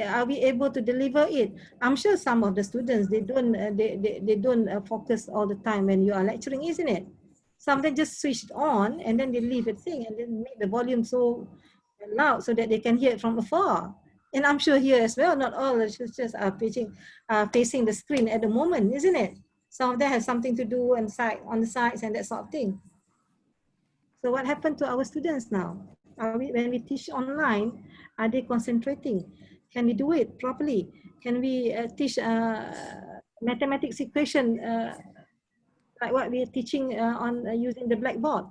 Are we able to deliver it? I'm sure some of the students, they don't focus all the time when you are lecturing, isn't it? Some of them just switch it on and then they leave a thing and then make the volume so loud so that they can hear it from afar. And I'm sure here as well, not all the teachers are facing the screen at the moment, isn't it? Some of them have something to do on the sides and that sort of thing. So what happened to our students now? When we teach online, are they concentrating? Can we do it properly? Can we teach mathematics equation like what we are teaching on using the blackboard?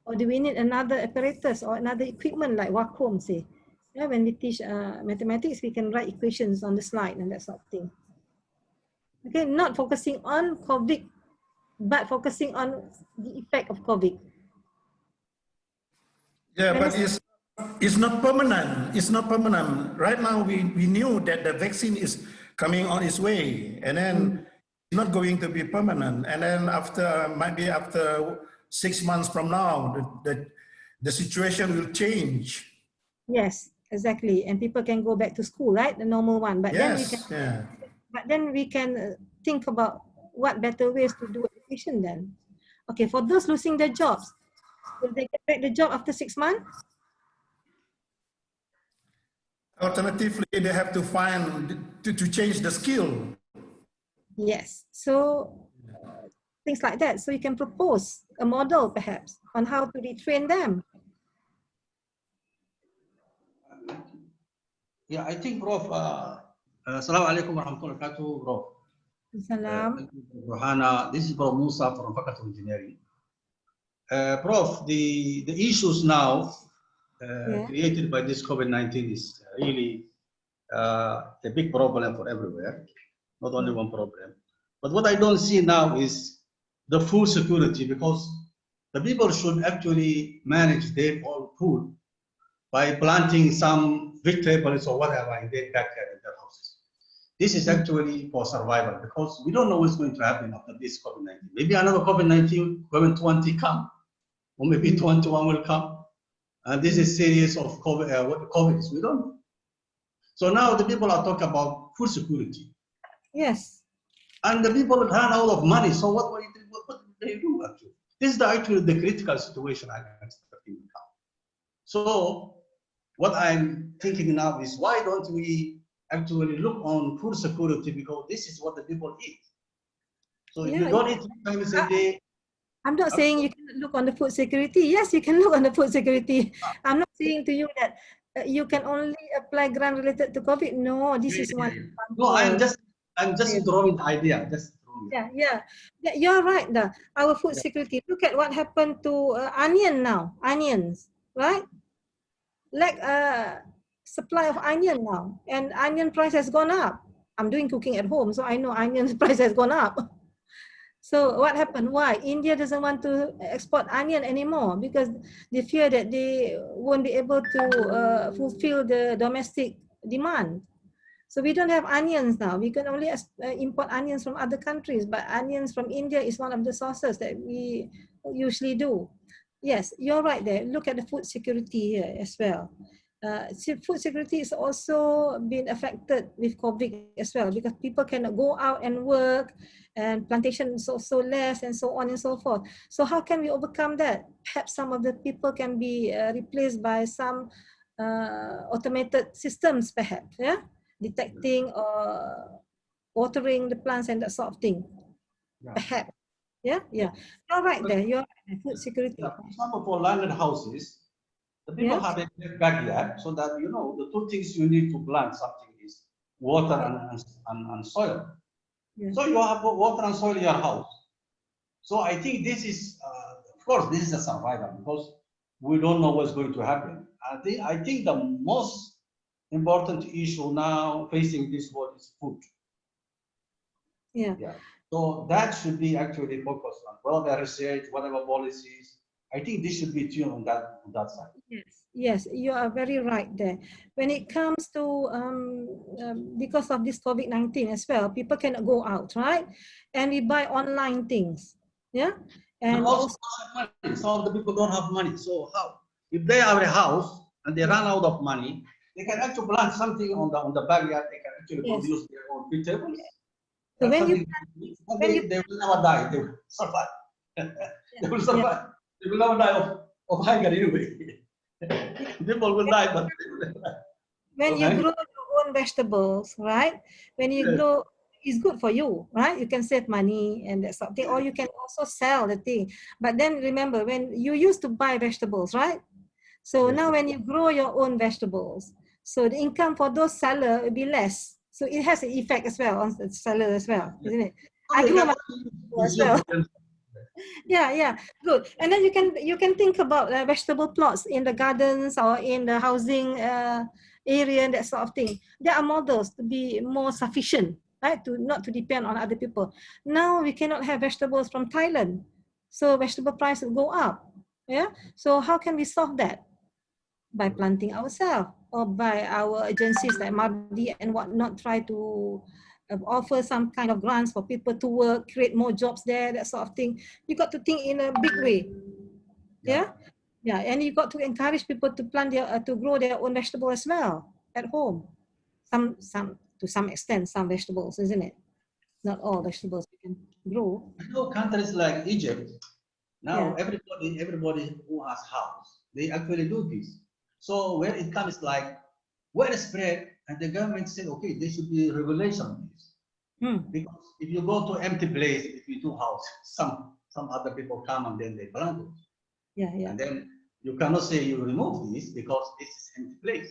Or do we need another apparatus or another equipment like Wacom, say? Yeah, when we teach mathematics, we can write equations on the slide and that sort of thing. Okay, not focusing on COVID, but focusing on the effect of COVID. Yeah, but it's not permanent. It's not permanent. Right now, we knew that the vaccine is coming on its way, and then it's not going to be permanent. And then maybe after 6 months from now, the situation will change. Yes, exactly. And people can go back to school, right? The normal one. But then we can think about what better ways to do education then. Okay, for those losing their jobs, will they get back the job after 6 months? Alternatively, they have to to change the skill. Yes, so things like that. So you can propose a model perhaps on how to retrain them. Yeah, I think, Prof. Assalamualaikum warahmatullahi wabarakatuh, Prof. Salam. Ruhana, this is Prof. Musa from Faculty of Engineering. Prof, the issues now created by this COVID-19 is really a big problem for everywhere, not only one problem. But what I don't see now is the food security, because the people should actually manage their own food by planting some vegetables or whatever in their backyard, in their houses. This is actually for survival, because we don't know what's going to happen after this COVID-19. Maybe another COVID-19, COVID-20 come, or maybe 21 will come. And this is series of COVID, what COVID is, we don't know. So now the people are talking about food security. Yes. And the people run out of money. So what do they do actually? This is actually the critical situation I'm expecting now. So what I'm thinking now is, why don't we actually look on food security because this is what the people eat. So if you don't eat 3 times a day, I'm not saying you can look on the food security. Yes, you can look on the food security. I'm not saying to you that you can only apply grant related to COVID. No, this is one example. No, I'm just throwing the idea. Yeah, you're right. Our food security. Look at what happened to onion now. Onions, right? Like supply of onion now, and onion price has gone up. I'm doing cooking at home, so I know onion price has gone up. So what happened? Why? India doesn't want to export onion anymore because they fear that they won't be able to fulfill the domestic demand. So we don't have onions now. We can only import onions from other countries, but onions from India is one of the sources that we usually do. Yes, you're right there. Look at the food security here as well. Food security is also been affected with COVID as well because people cannot go out and work, and plantation is also less, and so on and so forth. So how can we overcome that? Perhaps some of the people can be replaced by some automated systems, perhaps, yeah, detecting or watering the plants and that sort of thing. Perhaps, yeah. You're right there. You're right. Food security. For example, for landed houses, the people have a backyard, so that you know the two things you need to plant something is water and soil. So you have water and soil in your house. So I think this is, of course, this is a survival because we don't know what's going to happen. I think the most important issue now facing this world is food. Yeah. So that should be actually focused on whatever research, whatever policies. I think this should be tuned on that side. Yes, you are very right there. When it comes to, because of this COVID-19 as well, people cannot go out, right? And we buy online things, yeah? And also money. Some of the people don't have money. So how? If they have a house and they run out of money, they can actually plant something on the backyard. They can actually produce their own vegetables. So when they will never die. They will survive. They will survive. They will never die of hunger anyway. People will die, but when you grow your own vegetables, right? When you grow, it's good for you, right? You can save money and that sort of thing, or you can also sell the thing. But then remember, when you used to buy vegetables, right? So now when you grow your own vegetables, so the income for those sellers will be less. So it has an effect as well on the seller as well, isn't it? I grow my as well. Yeah, good. And then you can think about vegetable plots in the gardens or in the housing area and that sort of thing. There are models to be more sufficient, right? To not to depend on other people. Now we cannot have vegetables from Thailand, so vegetable price will go up. Yeah. So how can we solve that? By planting ourselves or by our agencies like Mardi and whatnot, try to offer some kind of grants for people to work, create more jobs there, that sort of thing. You got to think in a big way. Yeah, and you got to encourage people to plant to grow their own vegetables as well at home. Some to some extent, some vegetables, isn't it? Not all vegetables you can grow. I know countries like Egypt. Now everybody who has house, they actually do this. So where it comes like widespread, and the government said, okay, there should be regulation on this. Because if you go to empty place, if you do house, some other people come and then they plant it. And then you cannot say you remove this because this is empty place.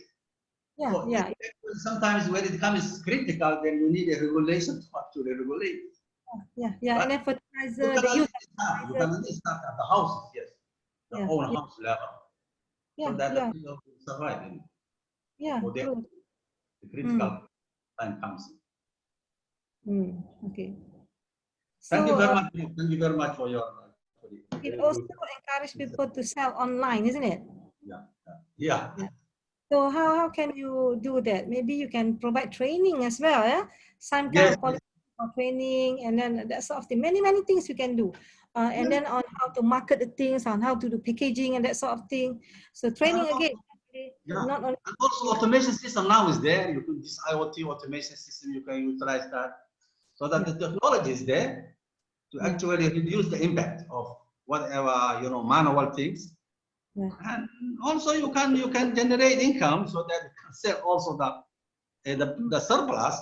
Sometimes when it comes critical, then you need a regulation to actually regulate. And then fertilizer, they use you can only start at the houses, the own house level. So that the people will survive. The critical time comes. Okay. Thank you very much. Thank you very much for your. It also encourages people to sell online, isn't it? Yeah. So how can you do that? Maybe you can provide training as well, yeah? Some kind of policy for training, and then that sort of thing. Many things you can do. And then on how to market the things, on how to do packaging and that sort of thing. So training again. Not only and also automation system now is there. You can this IoT automation system, you can utilize that so that the technology is there to actually reduce the impact of whatever manual things. And also you can generate income so that you can sell also the surplus.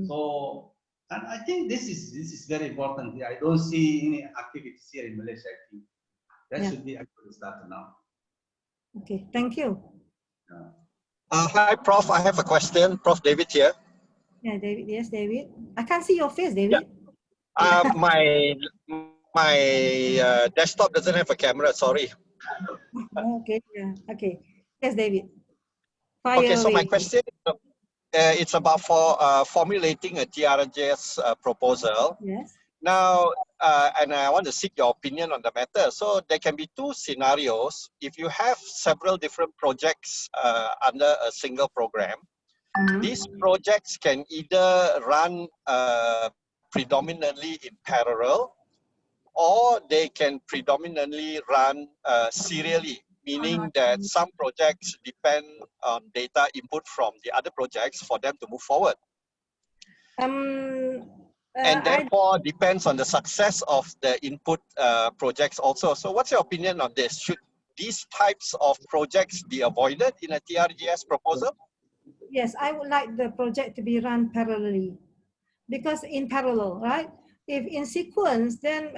So, and I think this is very important. I don't see any activities here in Malaysia. I think that should be actually started now. Okay, thank you. Hi, Prof. I have a question. Prof. David here. Yeah, David. Yes, David. I can't see your face, David. My desktop doesn't have a camera. Sorry. Okay. Yeah. Okay. Yes, David. Fire Okay. So my away. question, it's about formulating a TRGS proposal. Yes. Now, and I want to seek your opinion on the matter. So there can be two scenarios. If you have several different projects under a single program, these projects can either run predominantly in parallel, or they can predominantly run serially, meaning that some projects depend on data input from the other projects for them to move forward. And therefore depends on the success of the input projects also. So what's your opinion on this? Should these types of projects be avoided in a TRGS proposal? Yes, I would like the project to be run parallelly, because in parallel, right? If in sequence, then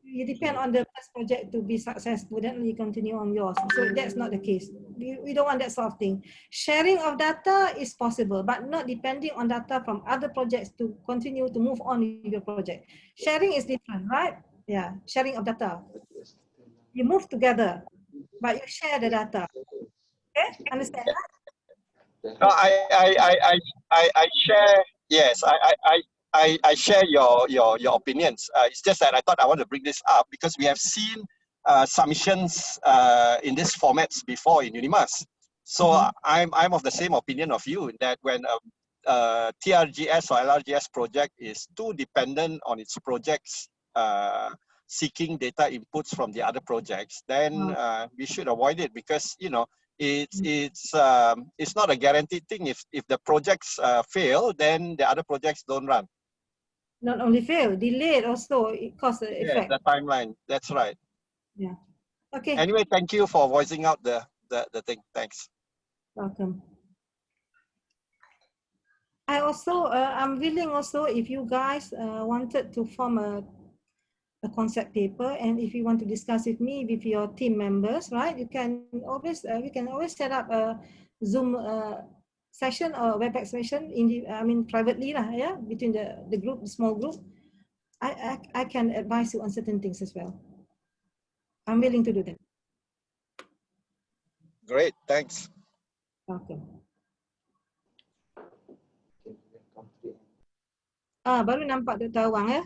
you depend on the first project to be successful, then you continue on yours. So that's not the case. We don't want that sort of thing. Sharing of data is possible, but not depending on data from other projects to continue to move on with your project. Sharing is different, right? Yeah, sharing of data. You move together, but you share the data. Okay, understand? No, I share. Yes, I share your opinions. It's just that I thought I want to bring this up because we have seen submissions in these formats before in UNIMAS. So I'm of the same opinion of you that when a TRGS or LRGS project is too dependent on its projects seeking data inputs from the other projects, then we should avoid it because it's not a guaranteed thing. If the projects fail, then the other projects don't run. Not only fail, delayed also, it causes the effect. The timeline. That's right. Yeah. Okay. Anyway, thank you for voicing out the thing. Thanks. Welcome. I also, I'm willing also if you guys wanted to form a concept paper, and if you want to discuss with me, with your team members, right? You can always, we can always set up a Zoom session or WebEx session privately lah, yeah, between the group, the small group. I can advise you on certain things as well. I'm willing to do that. Great, thanks. Welcome. Baru nampak Dr. Awang ya.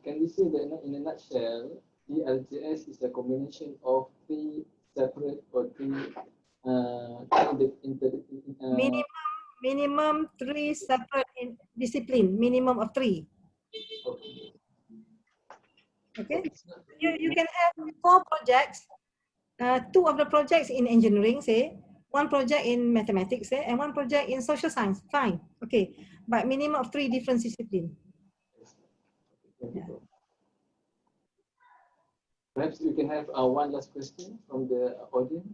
Can we say that in a nutshell, TRGS is a combination of three separate or three minimum three separate discipline, minimum of three. Okay, you can have 4 projects, 2 of the projects in engineering, say, 1 project in mathematics, say, and 1 project in social science. Fine, okay, but minimum of 3 different disciplines. Yeah. Perhaps we can have one last question from the audience.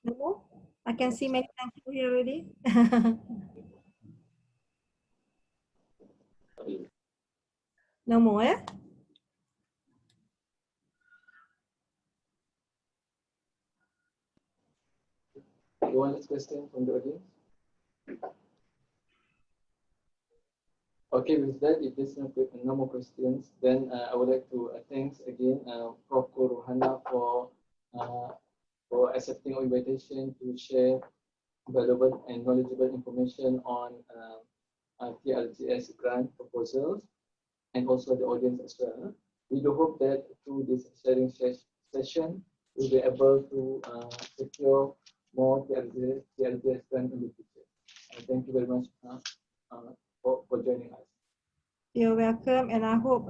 No, I can see many thank you here already. No more, eh? One last question from the audience. Okay, with that, if there's no more questions, then I would like to thanks again Prof. Ruhana for accepting our invitation to share valuable and knowledgeable information on TRGS grant proposals, and also the audience as well. We do hope that through this sharing session, we'll be able to secure more TRGS grant in the future. Thank you very much for joining us. You're welcome, and I hope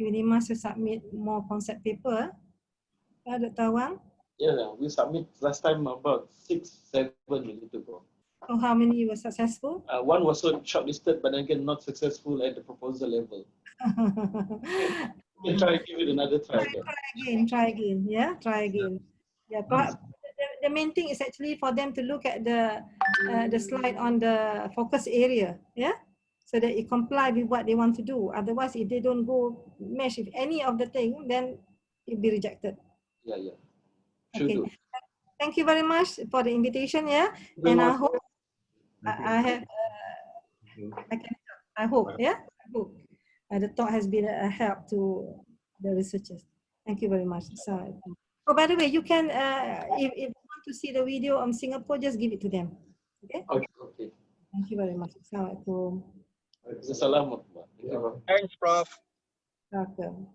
UNIMAS will submit more concept paper. Dr. Awang? Yeah, we submit last time about 6, 7 minutes ago. So how many were successful? One was shortlisted, but again not successful at the proposal level. You can try, give it another try. Try again. Yeah, try again. Yeah, the main thing is actually for them to look at the slide on the focus area. Yeah, so that it comply with what they want to do. Otherwise, if they don't go mesh with any of the thing, then it'll be rejected. Yeah. Okay. Thank you very much for the invitation. Yeah, and I hope I have. I hope. Yeah, I hope the talk has been a help to the researchers. Thank you very much. Oh, by the way, you can if you want to see the video on Singapore, just give it to them. Okay. Okay. Thank you very much. Assalamualaikum. Assalamualaikum. Thanks, Prof. Welcome.